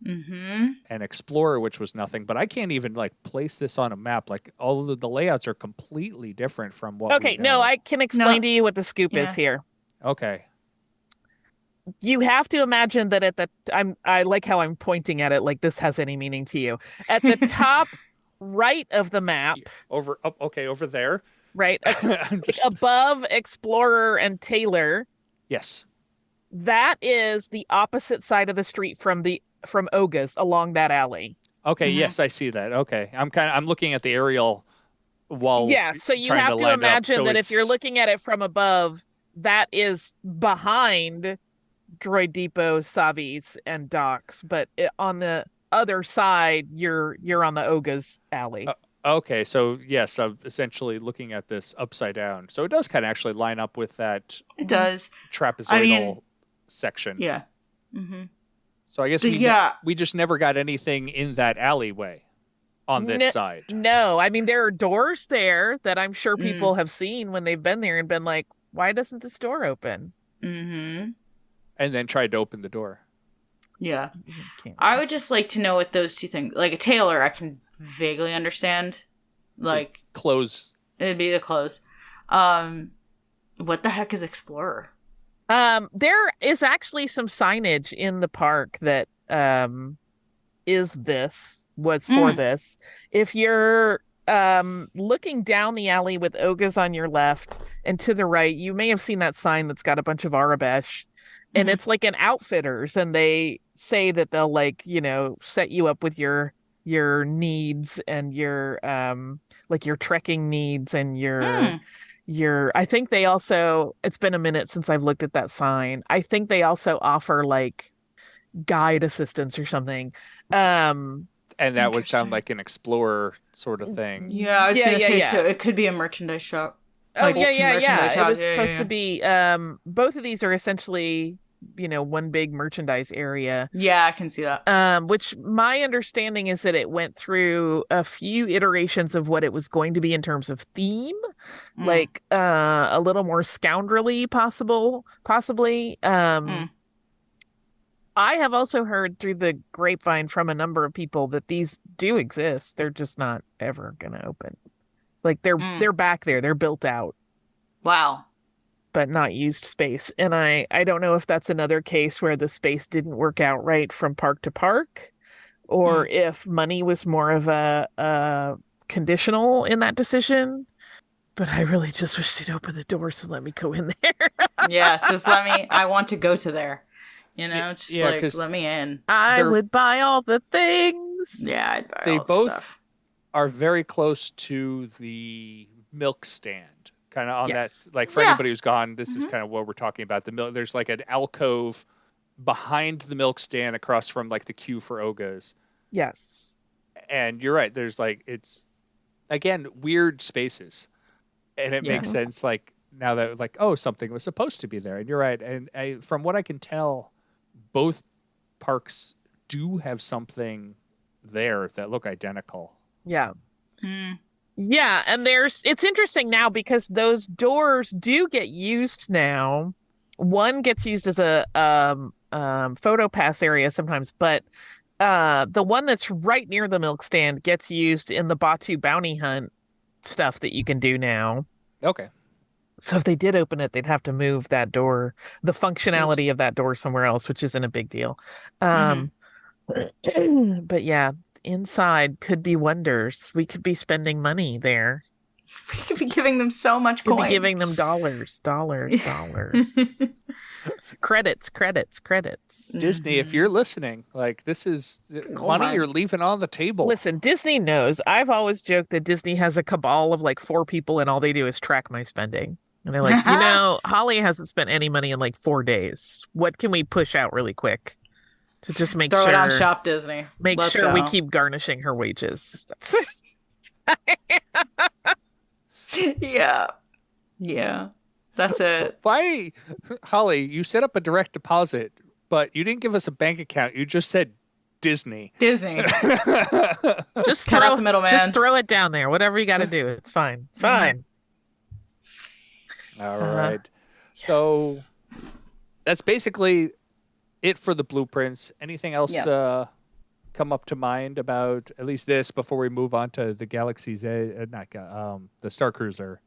And Explorer, which was nothing, but I can't even like place this on a map. Like all of the layouts are completely different from what. Okay, no, I can explain to you what the scoop is here. Okay. You have to imagine that I like how I'm pointing at it like this has any meaning to you. At the top right of the map. Over there. Right. Above Explorer and Taylor. Yes. That is the opposite side of the street from Oga's along that alley. Okay, yes, I see that. Okay. I'm looking at the aerial while so you have to imagine that if you're looking at it from above, that is behind Droid Depot, Savi's, and Doc's, but on the other side, you're on the Oga's alley. Okay, so yes, I'm essentially looking at this upside down. So it does kind of actually line up with that. It does. Trapezoidal section. Yeah. So I guess we just never got anything in that alleyway on this side. No, I mean there are doors there that I'm sure people have seen when they've been there and been like, why doesn't this door open? And then tried to open the door. Yeah. I would just like to know what those two things, like a Taylor, I can vaguely understand. Like close. It'd be the close. What the heck is Explorer? There is actually some signage in the park that was for this. If you're looking down the alley with Oga's on your left and to the right, you may have seen that sign that's got a bunch of Arabesh. And it's like an Outfitters, and they say that they'll like, set you up with your needs and your like your trekking needs and your I think they also, it's been a minute since I've looked at that sign. I think they also offer like guide assistance or something. And that would sound like an Explorer sort of thing. Yeah, I was gonna say so. It could be a merchandise shop. Like, It was supposed to be. Both of these are essentially, one big merchandise area. Yeah, I can see that. Which my understanding is that it went through a few iterations of what it was going to be in terms of theme, like a little more scoundrelly, possibly. I have also heard through the grapevine from a number of people that these do exist. They're just not ever going to open. Like they're back there. They're built out. Wow. But not used space. And I don't know if that's another case where the space didn't work out right from park to park, or if money was more of a conditional in that decision. But I really just wish they'd open the doors and let me go in there. Yeah, just let me. I want to go to there. Let me in. I would buy all the things. Yeah, I'd buy all the stuff. Are very close to the milk stand, kind of on Yes. that. Like for Yeah. anybody who's gone, this is kind of what we're talking about. The milk. There's like an alcove behind the milk stand across from like the queue for Ogas. Yes. And you're right. There's like it's again weird spaces, and it makes sense. Like now that like something was supposed to be there, and you're right. And from what I can tell, both parks do have something there that look identical. Yeah. Yeah, and it's interesting now because those doors do get used now. One gets used as a photo pass area sometimes, but the one that's right near the milk stand gets used in the Batu bounty hunt stuff that you can do now. Okay. So if they did open it, they'd have to move that door, the functionality of that door somewhere else, which isn't a big deal. But yeah, inside could be wonders. We could be spending money there. We could be giving them so much Could coin. be giving them dollars. Credits. Disney, if you're listening, like this is money my. you're leaving on the table. Listen, Disney knows. I've always joked that Disney has a cabal of like 4 people and all they do is track my spending. And they're like, Holly hasn't spent any money in like 4 days. What can we push out really quick to just make Throw sure it on Shop Disney. Make Let's sure we go. keep garnishing her wages. Yeah. That's it. Why, Holly? You set up a direct deposit, but you didn't give us a bank account. You just said Disney. Disney. Just Cut out the middleman. Just throw it down there. Whatever you got to do. It's fine. It's fine. All right. So that's basically it for the blueprints. Anything else come up to mind about at least this before we move on to the Galaxy's the Star Cruiser?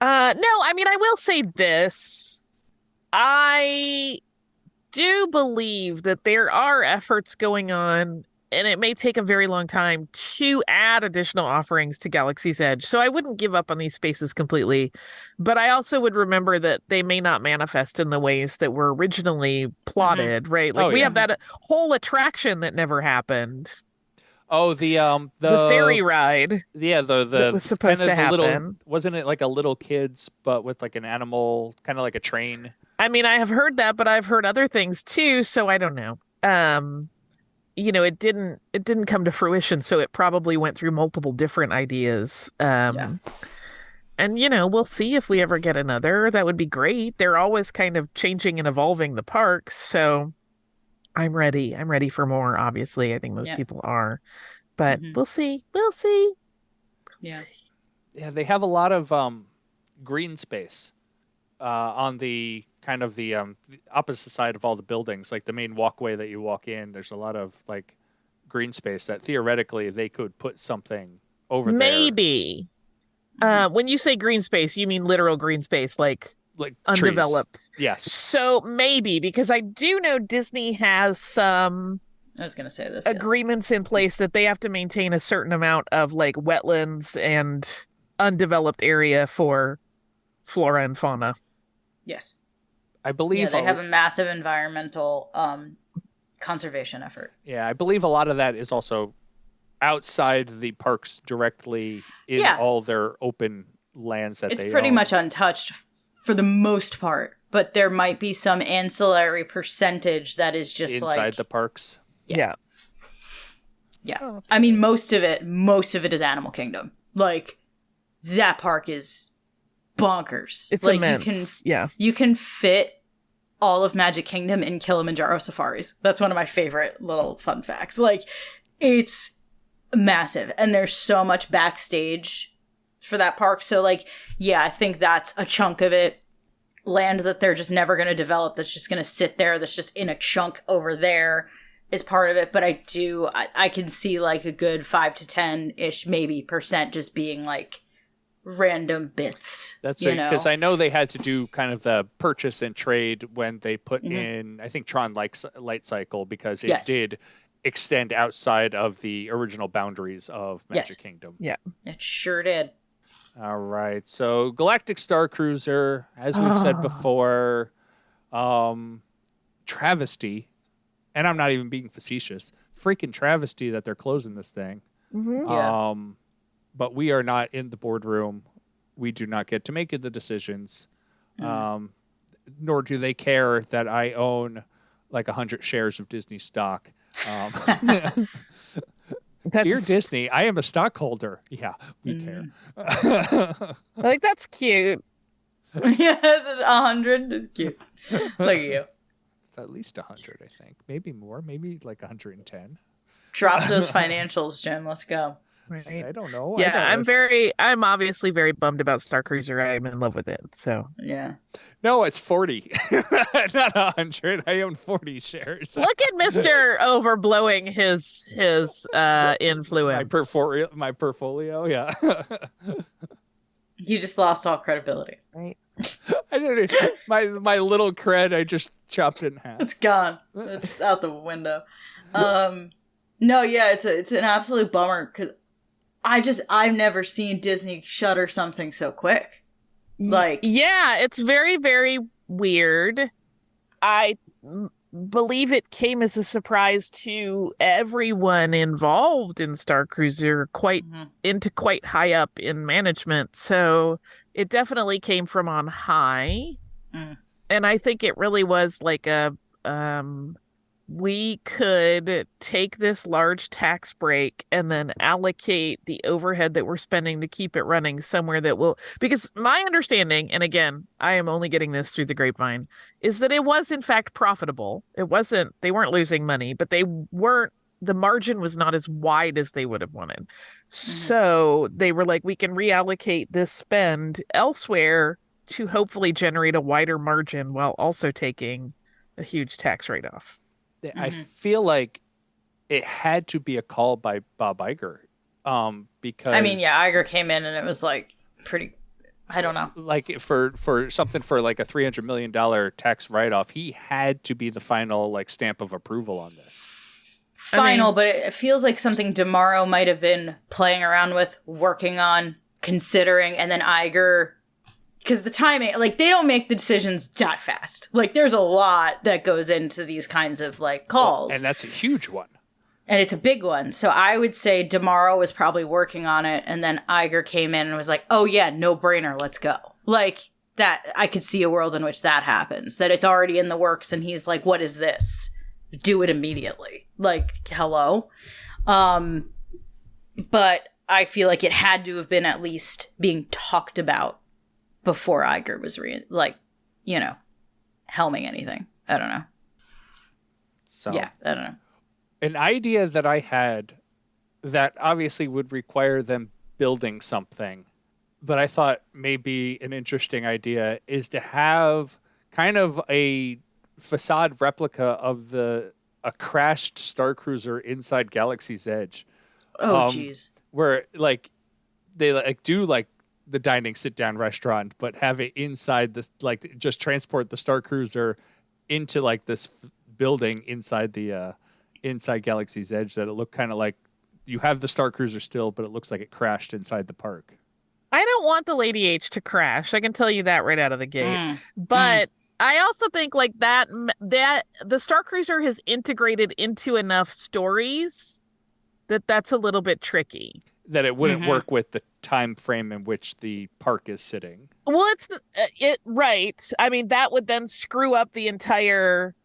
No, I mean, I will say this. I do believe that there are efforts going on, and it may take a very long time to add additional offerings to Galaxy's Edge. So I wouldn't give up on these spaces completely, but I also would remember that they may not manifest in the ways that were originally plotted, right? Like we have that whole attraction that never happened. Oh, the ferry ride. Yeah, that was supposed to happen. Wasn't it like a little kids, but with like an animal, kind of like a train? I mean, I have heard that, but I've heard other things too, so I don't know. It didn't come to fruition, so it probably went through multiple different ideas. And we'll see if we ever get another. That would be great. They're always kind of changing and evolving the parks, so I'm ready. I'm ready for more, obviously. I think most people are. But we'll see. We'll see. Yeah. Yeah, they have a lot of green space on the kind of the opposite side of all the buildings. Like the main walkway that you walk in, there's a lot of like green space that theoretically they could put something over there. Maybe. When you say green space, you mean literal green space, like undeveloped. Trees. Yes. So maybe, because I do know Disney has some I was going to say this. agreements in place that they have to maintain a certain amount of like wetlands and undeveloped area for flora and fauna. Yes. I believe Yeah, they have a massive environmental conservation effort. Yeah, I believe a lot of that is also outside the parks directly in all their open lands that it's they pretty own. much untouched for the most part, but there might be some ancillary percentage that is just inside the parks. Yeah. I mean, most of it is Animal Kingdom. Like, that park is bonkers. It's like, immense. You can fit all of Magic Kingdom in Kilimanjaro safaris. That's one of my favorite little fun facts. Like, it's massive, and there's so much backstage for that park. So, like, yeah, I think that's a chunk of it. Land that they're just never going to develop, that's just going to sit there, that's just in a chunk over there, is part of it. But I can see like a good 5 to 10-ish maybe percent just being like random bits. That's right, because I know they had to do kind of the purchase and trade when they put in, I think, Tron Light Cycle, because it did extend outside of the original boundaries of Magic Kingdom. Yeah, it sure did. All right, so Galactic Star Cruiser, as we've said before, travesty, and I'm not even being facetious, freaking travesty that they're closing this thing. Yeah. But we are not in the boardroom we do not get to make the decisions. Nor do they care that I own like 100 shares of Disney stock. Dear Disney, I am a stockholder. Yeah, we care. Like, that's cute. Yes, it's 100. It's cute. Look at you. It's at least 100, I think. Maybe more. Maybe like 110. Drop those financials, Jim. Let's go. Right. I don't know. Yeah, I'm obviously very bummed about Star Cruiser. I'm in love with it. So Yeah. No, it's 40. Not 100. I own 40 shares. look at Mr. overblowing his influence. My portfolio, yeah. You just lost all credibility. Right. I didn't. My little cred, I just chopped it in half. It's gone. It's out the window. No, yeah, it's an absolute bummer because I've never seen Disney shutter something so quick. Like, yeah, it's very, very weird. I believe it came as a surprise to everyone involved in Star Cruiser, quite high up in management. So it definitely came from on high. And I think it really was like we could take this large tax break and then allocate the overhead that we're spending to keep it running somewhere that will, because my understanding, and again, I am only getting this through the grapevine, is that it was in fact profitable. They weren't losing money, but the margin was not as wide as they would have wanted. So they were like, we can reallocate this spend elsewhere to hopefully generate a wider margin while also taking a huge tax write-off. I feel like it had to be a call by Bob Iger, because I mean, yeah, Iger came in and it was like pretty. I don't know. Like for something for like a $300 million tax write-off, he had to be the final like stamp of approval on this. Final, but it feels like something DeMauro might have been playing around with, working on, considering, and then Iger. Because the timing, like, they don't make the decisions that fast. Like, there's a lot that goes into these kinds of, like, calls. And that's a huge one. And it's a big one. So I would say DeMauro was probably working on it, and then Iger came in and was like, oh, yeah, no brainer, let's go. Like, that, I could see a world in which that happens. That it's already in the works, and he's like, what is this? Do it immediately. Like, hello? But I feel like it had to have been at least being talked about before Iger was helming anything. I don't know. So yeah, I don't know. An idea that I had that obviously would require them building something, but I thought maybe an interesting idea is to have kind of a facade replica of a crashed Star Cruiser inside Galaxy's Edge. Oh, jeez. Where like they like do like the dining sit down restaurant, but have it inside the, like, just transport the Star Cruiser into like this building inside the inside Galaxy's Edge, that it looked kind of like you have the Star Cruiser still, but it looks like it crashed inside the park. I don't want the Lady H to crash. I can tell you that right out of the gate. But I also think like that the Star Cruiser has integrated into enough stories that's a little bit tricky. That it wouldn't work with the time frame in which the park is sitting. Well, it's right. I mean, that would then screw up the entire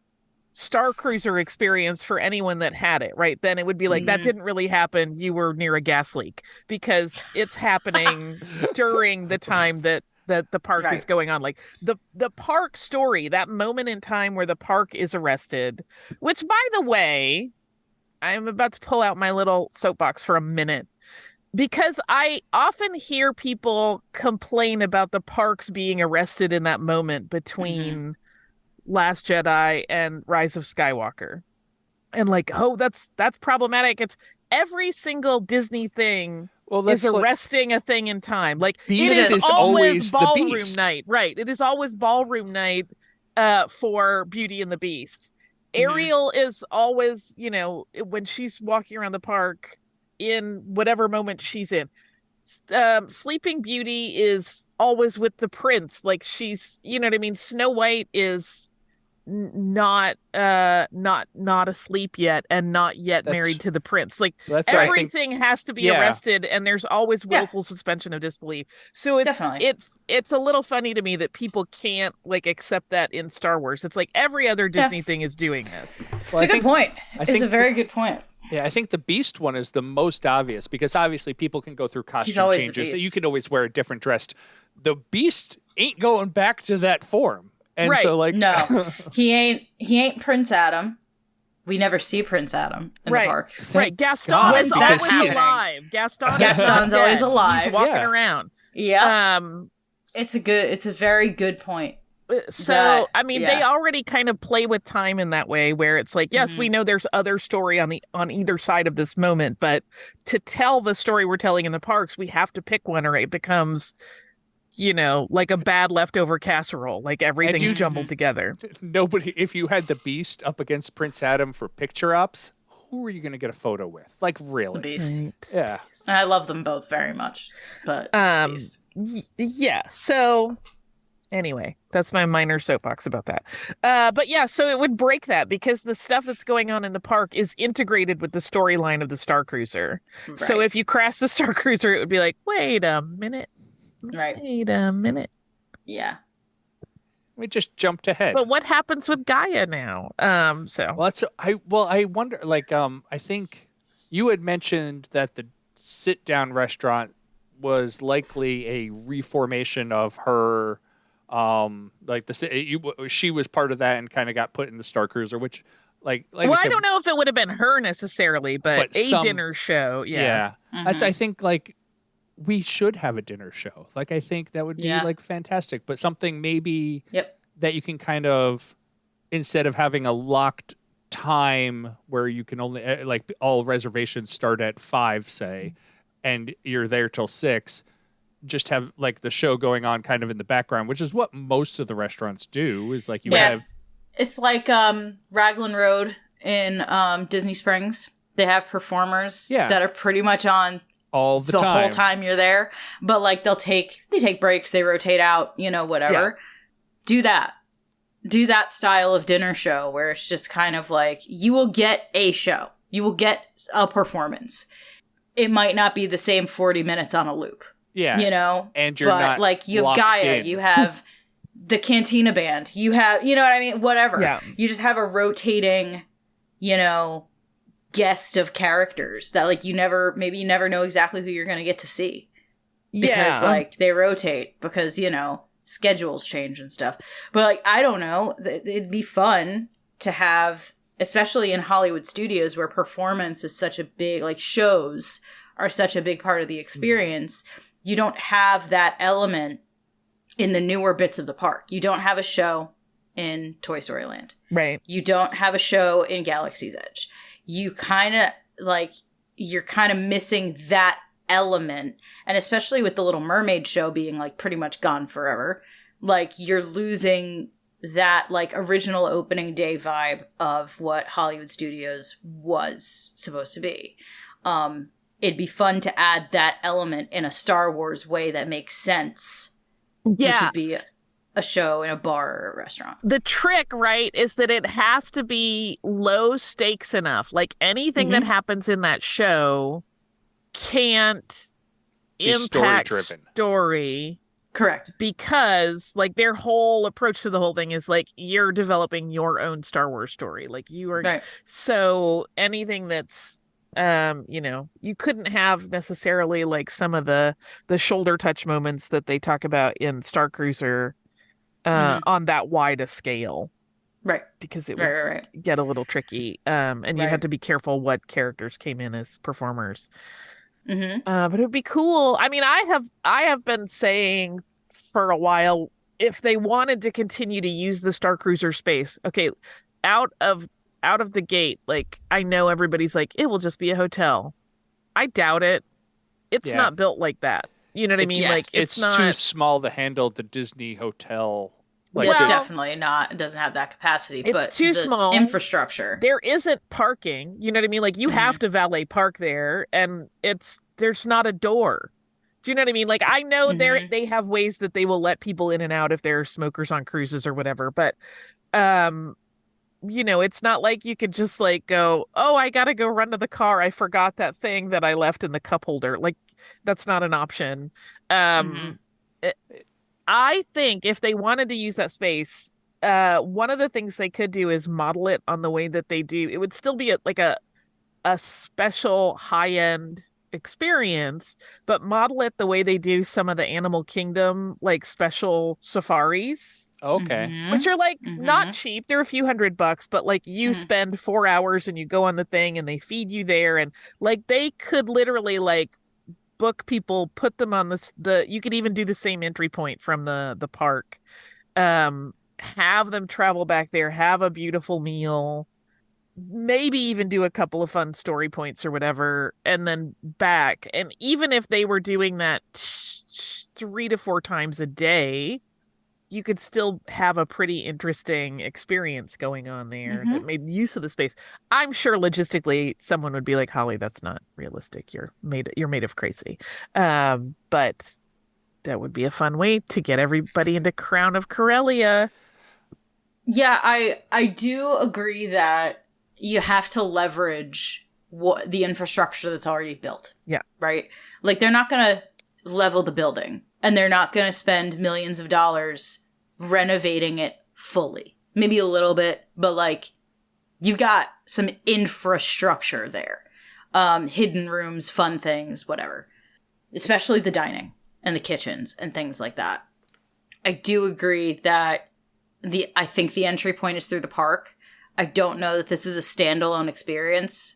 Star Cruiser experience for anyone that had it, right? Then it would be like, that didn't really happen. You were near a gas leak, because it's happening during the time that the park is going on. Like the park story, that moment in time where the park is arrested, which, by the way, I'm about to pull out my little soapbox for a minute, because I often hear people complain about the parks being arrested in that moment between Last Jedi and Rise of Skywalker. And like, oh, that's problematic. It's every single Disney thing is arresting a thing in time. Like, it is always ballroom night. Right. It is always ballroom night for Beauty and the Beast. Ariel is always, when she's walking around the park, in whatever moment she's in. Sleeping Beauty is always with the prince. Like, she's, you know what I mean? Snow White is not asleep yet and not yet married to the prince. Like That's why I think- everything has to be Yeah. arrested, and there's always willful suspension of disbelief. So Definitely. it's a little funny to me that people can't like accept that in Star Wars. It's like every other Disney thing is doing this. It's a good point. It's a very good point. Yeah, I think the Beast one is the most obvious because obviously people can go through costume always the changes. So Beast. you can always wear a different dress. The Beast ain't going back to that form. And Right. so like No, he ain't Prince Adam. We never see Prince Adam in the parks. Right. Gaston God, is because always he is- alive. Gaston's Gaston's not always dead. alive. He's walking Yeah. around. Yeah, Um it's a very good point. So, That- I mean, yeah. they already kind of play with time in that way where it's like, yes, we know there's other story on either side of this moment, but to tell the story we're telling in the parks, we have to pick one or it becomes, like a bad leftover casserole, like everything's jumbled together. nobody if you had the Beast up against Prince Adam for picture ops, who are you going to get a photo with? Like really? The Beast. Yeah. I love them both very much, but Beast. Yeah. So anyway, that's my minor soapbox about that. But yeah, so it would break that because the stuff that's going on in the park is integrated with the storyline of the Star Cruiser. So Right. if you crash the Star Cruiser, it would be like, wait a minute. Right. Wait a minute. Yeah. We just jumped ahead. But what happens with Gaia now? Well, I wonder like I think you had mentioned that the sit down restaurant was likely a reformation of her like she was part of that and kind of got put in the Star Cruiser, which like well, I said, I don't know if it would have been her necessarily, but a some- dinner show. Yeah. That's I think like we should have a dinner show. Like I think that would be Yeah. like fantastic, but something maybe Yep. that you can kind of instead of having a locked time where you can only like all reservations start at 5 say and you're there till 6, just have like the show going on kind of in the background, which is what most of the restaurants do is like you have It's like Raglan Road in Disney Springs. They have performers that are pretty much on all the time. whole time you're there. But like they take breaks, they rotate out, whatever. Do that style of dinner show where it's just kind of like you will get a show. You will get a performance. It might not be the same 40 minutes on a loop. Yeah. And you're but not like you have locked Gaia, in. you have the Cantina Band, you have, you know what I mean? Whatever. Yeah. You just have a rotating, guest of characters that like you never know exactly who you're going to get to see. Because like they rotate because, schedules change and stuff. But like, I don't know, it'd be fun to have, especially in Hollywood studios where performance is such a big, like shows are such a big part of the experience. You don't have that element in the newer bits of the park. You don't have a show in Toy Story Land. Right. You don't have a show in Galaxy's Edge. You kind of like, you're kind of missing that element. And especially with the Little Mermaid show being like pretty much gone forever, like you're losing that like original opening day vibe of what Hollywood Studios was supposed to be. It'd be fun to add that element in a Star Wars way that makes sense. Yeah. Which would be a show in a bar or a restaurant. The trick, right, is that it has to be low stakes enough. Like anything that happens in that show can't Be impact story-driven. story. Correct. Because like their whole approach to the whole thing is like you're developing your own Star Wars story. Like you are Right. so anything that's you couldn't have necessarily like some of the shoulder touch moments that they talk about in Star Cruiser on that wide a scale. Right. Because it would Right. get a little tricky. And you had to be careful what characters came in as performers. Mm-hmm. But it would be cool. I mean, I have been saying for a while, if they wanted to continue to use the Star Cruiser space, okay, out of the gate, like I know everybody's like, it will just be a hotel. I doubt it. It's Yeah. not built like that. You know what I mean? Like it's not too small to handle the Disney hotel. Like It's Well- definitely not. It doesn't have that capacity. It's but too the small. Infrastructure. there isn't parking. You know what I mean? Like you have to valet park there, and there's not a door. Do you know what I mean? Like I know they have ways that they will let people in and out if they're smokers on cruises or whatever, but It's not like you could just like go, oh, I gotta go run to the car. I forgot that thing that I left in the cup holder. Like, that's not an option. Um, it- I think if they wanted to use that space, one of the things they could do is model it on the way that they do. It would still be like a special high-end experience, but model it the way they do some of the Animal Kingdom like special safaris, Okay. which are like not Mm-hmm. cheap. They're a few $100, but like you spend 4 hours and you go on the thing and they feed you there, and like they could literally like book people, put them on the you could even do the same entry point from the park. Have them travel back there, have a beautiful meal, maybe even do a couple of fun story points or whatever, and then back. And even if they were doing that 3 to 4 times a day, you could still have a pretty interesting experience going on there that made use of the space. I'm sure logistically someone would be like, Holly, that's not realistic. You're made of crazy. But that would be a fun way to get everybody into Crown of Corellia. Yeah, I do agree that you have to leverage the infrastructure that's already built. Yeah. Right? Like, they're not going to level the building, and they're not going to spend millions of dollars renovating it fully. Maybe a little bit, but like, you've got some infrastructure there. Hidden rooms, fun things, whatever. Especially the dining and the kitchens and things like that. I do agree that I think the entry point is through the park. I don't know that this is a standalone experience.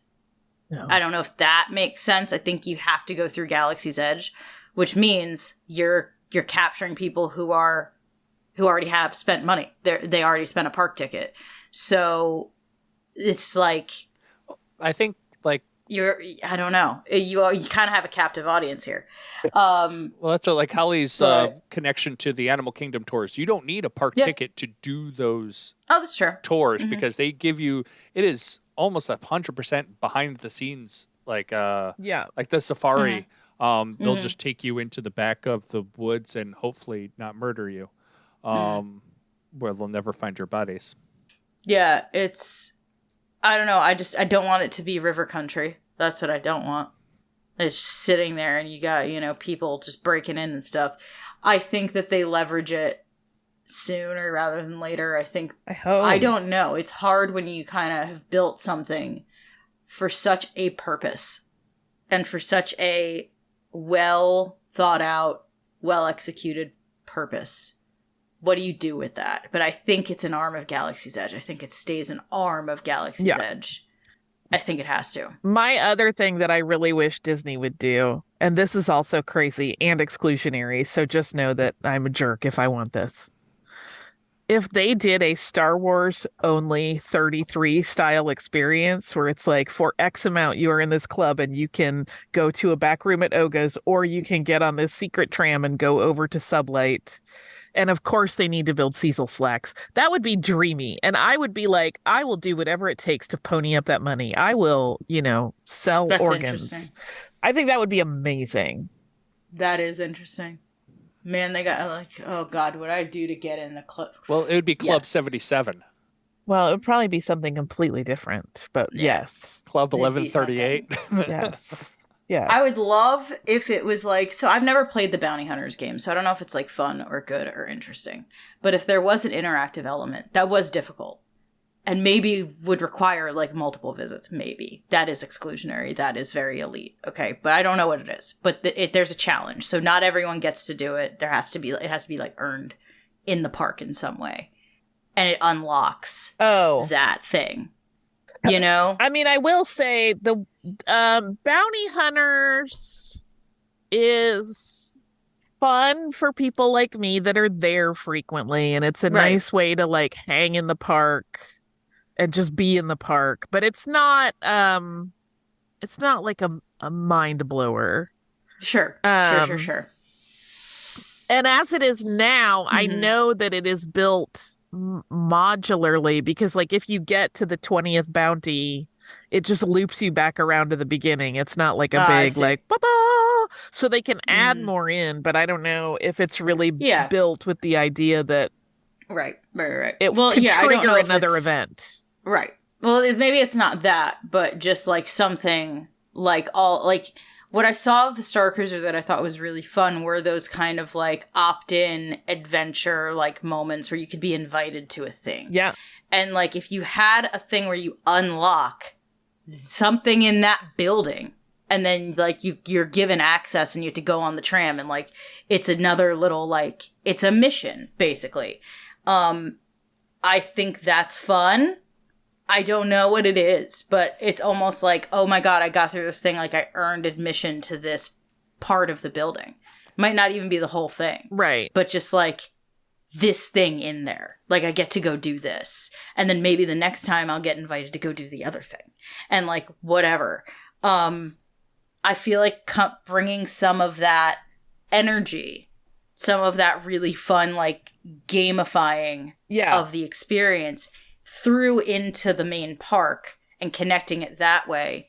No. I don't know if that makes sense. I think you have to go through Galaxy's Edge, which means you're capturing people who already have spent money. They already spent a park ticket. So it's like, I think like I don't know. You kind of have a captive audience here. well, that's what like Holly's but- connection to the Animal Kingdom tours. You don't need a park Yep. ticket to do those Oh, that's true. tours because they give you. It is almost 100% behind the scenes, like Yeah. like the safari. They'll just take you into the back of the woods and hopefully not murder you, where they'll never find your bodies. Yeah, I don't know. I don't want it to be river country. That's what I don't want. It's just sitting there and you got, people just breaking in and stuff. I think that they leverage it sooner rather than later. I hope. I don't know. It's hard when you kind of have built something for such a purpose and for such a well thought out, well executed purpose. What do you do with that? But I think it's an arm of Galaxy's Edge. I think it stays an arm of Galaxy's Edge. I think it has to. My other thing that I really wish Disney would do, and this is also crazy and exclusionary, so just know that I'm a jerk if I want this. If they did a Star Wars only 33 style experience where it's like for X amount you are in this club and you can go to a back room at Oga's, or you can get on this secret tram and go over to Sublight. And of course they need to build Cecil slacks. That would be dreamy. And I would be like, I will do whatever it takes to pony up that money. I will, sell That's organs. interesting. I think that would be amazing. That is interesting. Man, they got like, oh God, what I do to get in a club? Well, it would be Club 77, Well, it would probably be something completely different, but yes. Club It'd be 1138. Yes. Yeah. I would love if it was like, so I've never played the Bounty Hunters game, so I don't know if it's like fun or good or interesting. But if there was an interactive element, that was difficult. And maybe would require like multiple visits, maybe. That is exclusionary. That is very elite. Okay, but I don't know what it is. But there's a challenge, so not everyone gets to do it. It has to be like earned in the park in some way. And it unlocks that thing. I mean, I will say the Bounty Hunters is fun for people like me that are there frequently, and it's a nice way to like hang in the park and just be in the park. But it's not like a mind blower. Sure. Sure. And as it is now, I know that it is built modularly because like if you get to the 20th bounty, it just loops you back around to the beginning. It's not like a big like ba-ba! So they can add more in, but I don't know if it's really built with the idea that Right. It Well, could yeah, I don't trigger know if another it's- event. Right. Well, maybe it's not that, but just like something like what I saw of the Star Cruiser that I thought was really fun were those kind of like opt-in adventure like moments where you could be invited to a thing. Yeah. And like if you had a thing where you unlock something in that building and then like you're given access and you have to go on the tram and like it's another little like it's a mission basically. I think that's fun. I don't know what it is, but it's almost like, oh my god, I got through this thing, like I earned admission to this part of the building. Might not even be the whole thing. Right. But just like this thing in there. Like I get to go do this. And then maybe the next time I'll get invited to go do the other thing. And like whatever. I feel like bringing some of that energy, some of that really fun like gamifying of the experience through into the main park and connecting it that way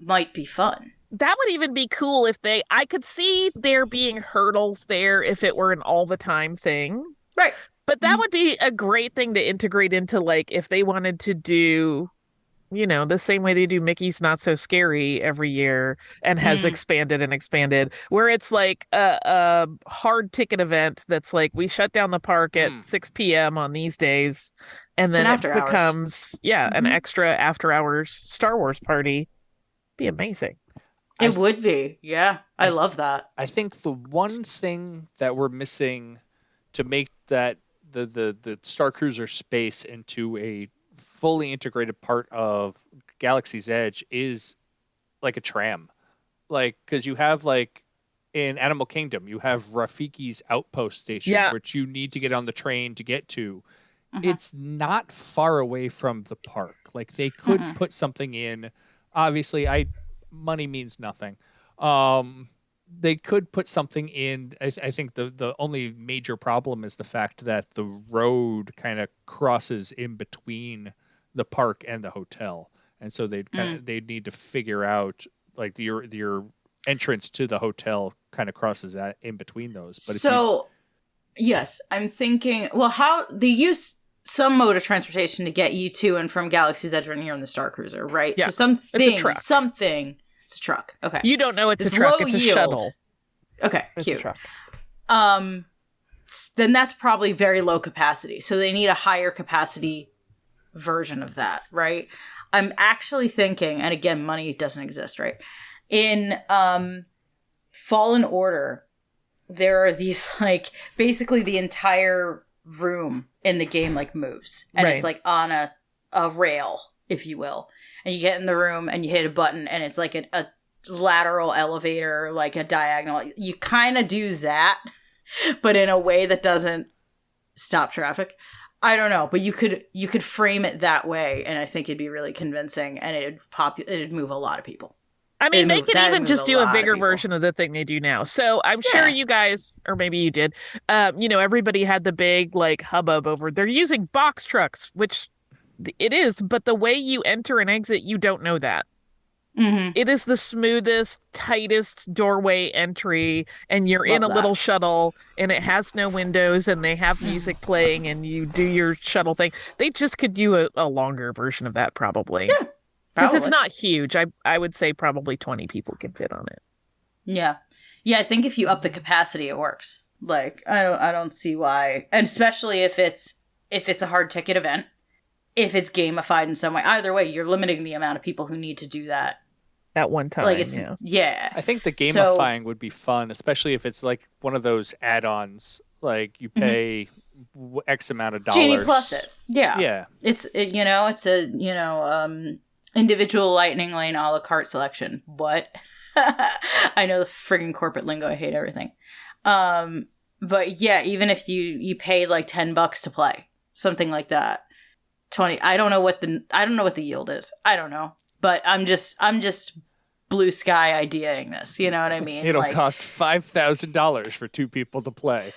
might be fun. That would even be cool if I could see there being hurdles there if it were an all the time thing. Right. But that would be a great thing to integrate into like if they wanted to do, you know, the same way they do Mickey's Not So Scary every year and has expanded, where it's like a hard ticket event that's like we shut down the park at 6 p.m. on these days. And then it becomes, an extra after hours Star Wars party. Be amazing. It would be. Yeah. I love that. I think the one thing that we're missing to make that the Star Cruiser space into a fully integrated part of Galaxy's Edge is like a tram. Like, because you have like in Animal Kingdom, you have Rafiki's outpost station, which you need to get on the train to get to. It's not far away from the park. Like they could put something in. Obviously, money means nothing. They could put something in. I think the only major problem is the fact that the road kind of crosses in between the park and the hotel, and so they'd need to figure out like your entrance to the hotel kind of crosses that in between those. But yes, I'm thinking. Well, how they use some mode of transportation to get you to and from Galaxy's Edge when you're in the Star Cruiser, right? Yeah, so it's a truck. It's a truck. Okay, you don't know it's a truck. Low it's a yield. shuttle. Okay, it's cute. A truck. Then that's probably very low capacity. So they need a higher capacity version of that, right? I'm actually thinking, and again, money doesn't exist, right? In Fallen Order, there are these like basically the entire room in the game like moves, and it's like on a rail, if you will, and you get in the room and you hit a button and it's like a lateral elevator, like a diagonal. You kind of do that, but in a way that doesn't stop traffic. I don't know, but you could frame it that way, and I think it'd be really convincing, and it'd move a lot of people. I mean, they could even just do a bigger version of the thing they do now. So I'm sure you guys, or maybe you did, everybody had the big like hubbub over. They're using box trucks, which it is, but the way you enter and exit, you don't know that. It is the smoothest, tightest doorway entry, and you're in a little shuttle, and it has no windows, and they have music playing, and you do your shuttle thing. They just could do a longer version of that, probably. Yeah. Because it's not huge. I would say probably 20 people can fit on it. Yeah. Yeah, I think if you up the capacity, it works. Like, I don't see why. And especially if it's a hard ticket event, if it's gamified in some way. Either way, you're limiting the amount of people who need to do that at one time. Like yeah. I think the gamifying would be fun, especially if it's like one of those add-ons. Like you pay X amount of dollars. Genie Plus it. Yeah. Yeah. It's a individual lightning lane a la carte selection. What? I know the friggin' corporate lingo. I hate everything. But yeah, even if you paid like $10 to play, something like that, 20. I don't know what the yield is. I don't know. But I'm just blue sky ideaing this. You know what I mean? It'll cost $5,000 for two people to play.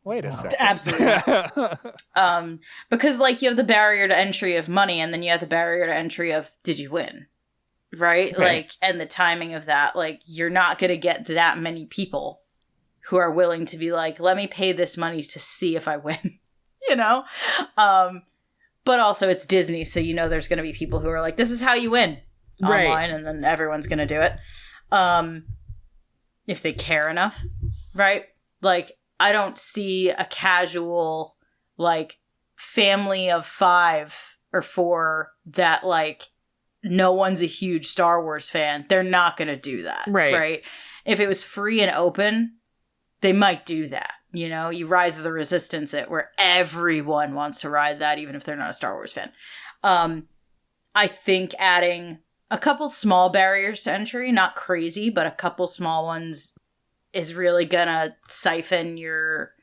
Wait a second. Absolutely. Because like you have the barrier to entry of money, and then you have the barrier to entry of did you win? Right? Like, and the timing of that, like you're not going to get that many people who are willing to be like, let me pay this money to see if I win. you know? But also it's Disney, so you know there's going to be people who are like, this is how you win online, and then everyone's going to do it. If they care enough, right? Like, I don't see a casual, like, family of 5 or 4 that, like, no one's a huge Star Wars fan. They're not going to do that, right? If it was free and open, they might do that. You know, you Rise of the Resistance it, where everyone wants to ride that, even if they're not a Star Wars fan. I think adding a couple small barriers to entry, not crazy, but a couple small ones is really gonna siphon your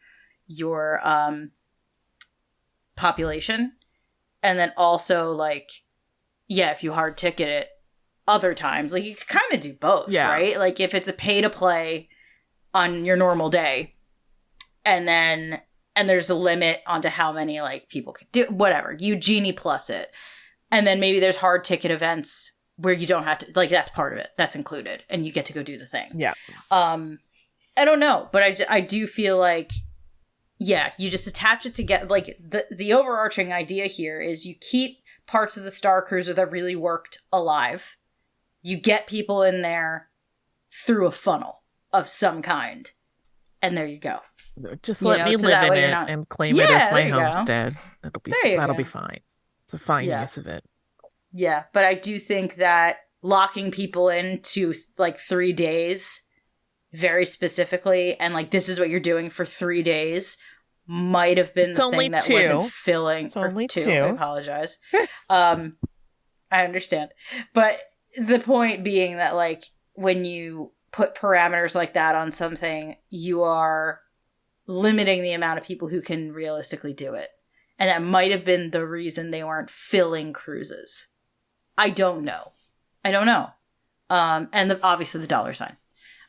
population. And then also, like, yeah, if you hard ticket it other times, like, you could kind of do both, right? Like, if it's a pay to play on your normal day, and there's a limit onto how many, like, people could do, whatever, you Genie Plus it. And then maybe there's hard ticket events where you don't have to, like, that's part of it. That's included. And you get to go do the thing. Yeah. I don't know, but I do feel like, yeah, you just attach it together. Like, the overarching idea here is you keep parts of the Star Cruiser that really worked alive. You get people in there through a funnel of some kind. And there you go. Just let me live in it and claim it as my homestead. That'll be fine. It's a fine use of it. Yeah, but I do think that locking people into, like, 3 days very specifically, and, like, this is what you're doing for 3 days, might have been the thing that wasn't filling. It's only 2. I apologize. I understand. But the point being that, like, when you put parameters like that on something, you are limiting the amount of people who can realistically do it. And that might have been the reason they weren't filling cruises. I don't know. And obviously the dollar sign.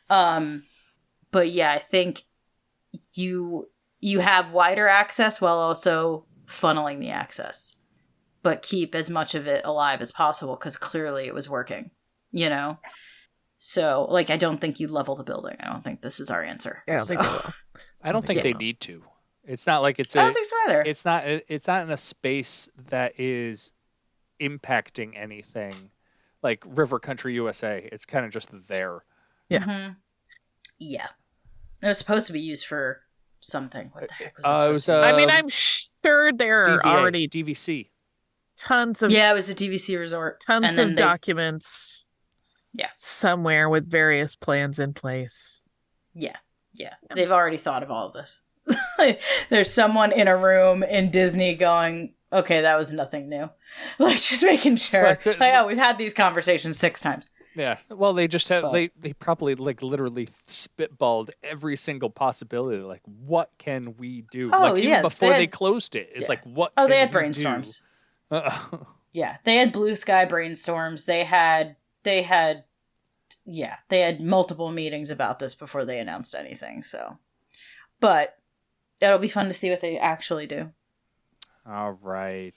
But yeah, I think you have wider access while also funneling the access. But keep as much of it alive as possible, because clearly it was working, you know? So, like, I don't think you level the building. I don't think this is our answer. Yeah, I don't think they will. I don't think they need to. It's not like it's I don't think so either. It's not in a space that is impacting anything like River Country USA. It's kind of just there. Yeah. Mm-hmm. Yeah. It was supposed to be used for something. What the heck was it? I mean, I'm sure there are already DVC. Tons of it was a DVC resort. Tons of documents. Yeah. Somewhere with various plans in place. Yeah. They've already thought of all of this. There's someone in a room in Disney going, okay, that was nothing new. Like, just making sure. We've had these conversations 6 times. Yeah. Well, they just have, they probably, like, literally spitballed every single possibility. Like, what can we do? Oh, like, even before they closed it. It's like, what can they had we brainstorms. Do? Yeah. They had blue sky brainstorms. They had multiple meetings about this before they announced anything. So, but it'll be fun to see what they actually do. All right.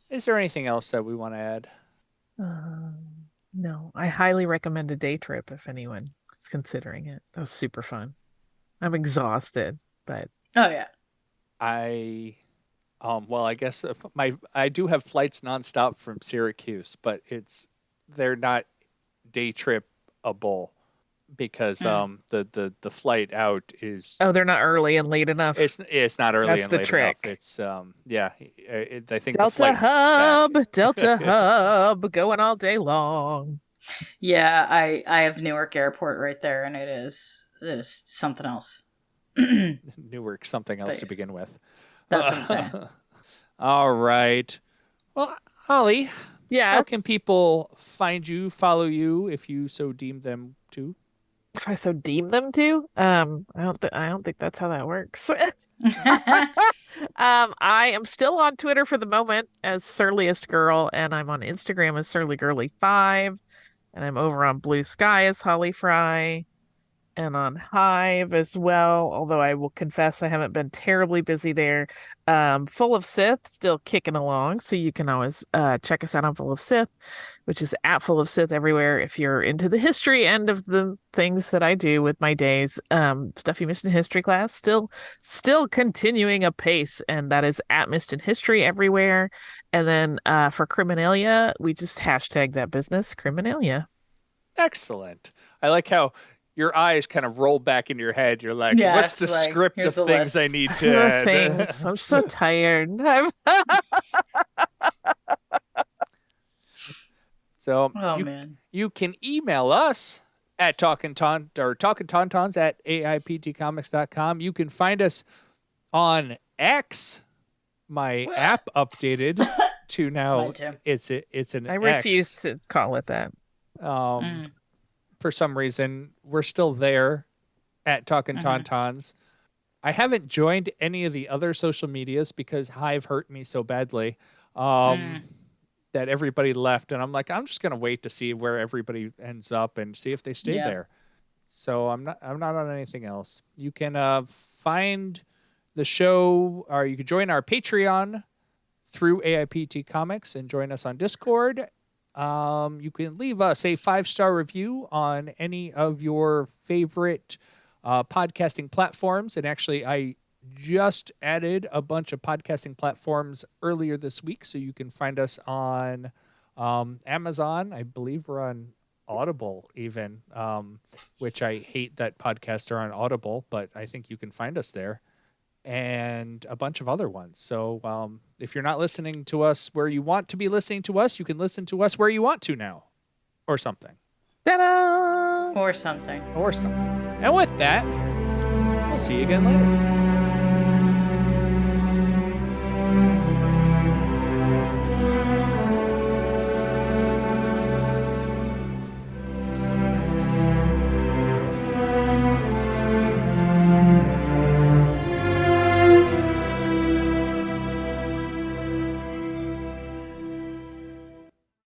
Is there anything else that we want to add? No. I highly recommend a day trip if anyone is considering it. That was super fun. I'm exhausted, but oh yeah. I guess I do have flights nonstop from Syracuse, but they're not day trip-able because the flight out is they're not early and late enough. It's not early That's and the late trick. enough. It's I think Delta Hub going all day long. Yeah, I have Newark Airport right there, and it is something else. Newark something else to begin with. That's what I'm saying. All right. Well, Holly, how can people find you, follow you, if you so deem them to? If I so deem them to? I don't think that's how that works. I am still on Twitter for the moment as Surliest Girl, and I'm on Instagram as SurlyGirly5, and I'm over on Blue Sky as Holly Fry. and on Hive as well, although I will confess I haven't been terribly busy there. Full of Sith, still kicking along, so you can always check us out on Full of Sith, which is at Full of Sith everywhere if you're into the history end of the things that I do with my days. Stuff you missed in history class, still continuing apace, and that is at Missed in History everywhere. And then for Criminalia, we just hashtag that business, Criminalia. Excellent. I like how your eyes kind of roll back into your head. You're like, Yeah, what's the it's like, script here's of the things list. I need to The add? things. I'm so tired. So Oh, man. you can email us at Talkin Tauntauns at AIPTcomics.com. You can find us on X. My app updated to now Mine too. it's an I X. refuse to call it that. For some reason, we're still there at Talkin Tauntauns. I haven't joined any of the other social medias because Hive hurt me so badly that everybody left. And I'm like, I'm just going to wait to see where everybody ends up and see if they stay there. So I'm not on anything else. You can find the show, or you can join our Patreon through AIPT Comics and join us on Discord. You can leave us a 5-star review on any of your favorite podcasting platforms. And actually, I just added a bunch of podcasting platforms earlier this week, so you can find us on Amazon. I believe we're on Audible even, which I hate that podcasts are on Audible, but I think you can find us there. And a bunch of other ones. So if you're not listening to us where you want to be listening to us, you can listen to us where you want to now. Or something. Ta-da! Or something. And with that, we'll see you again later.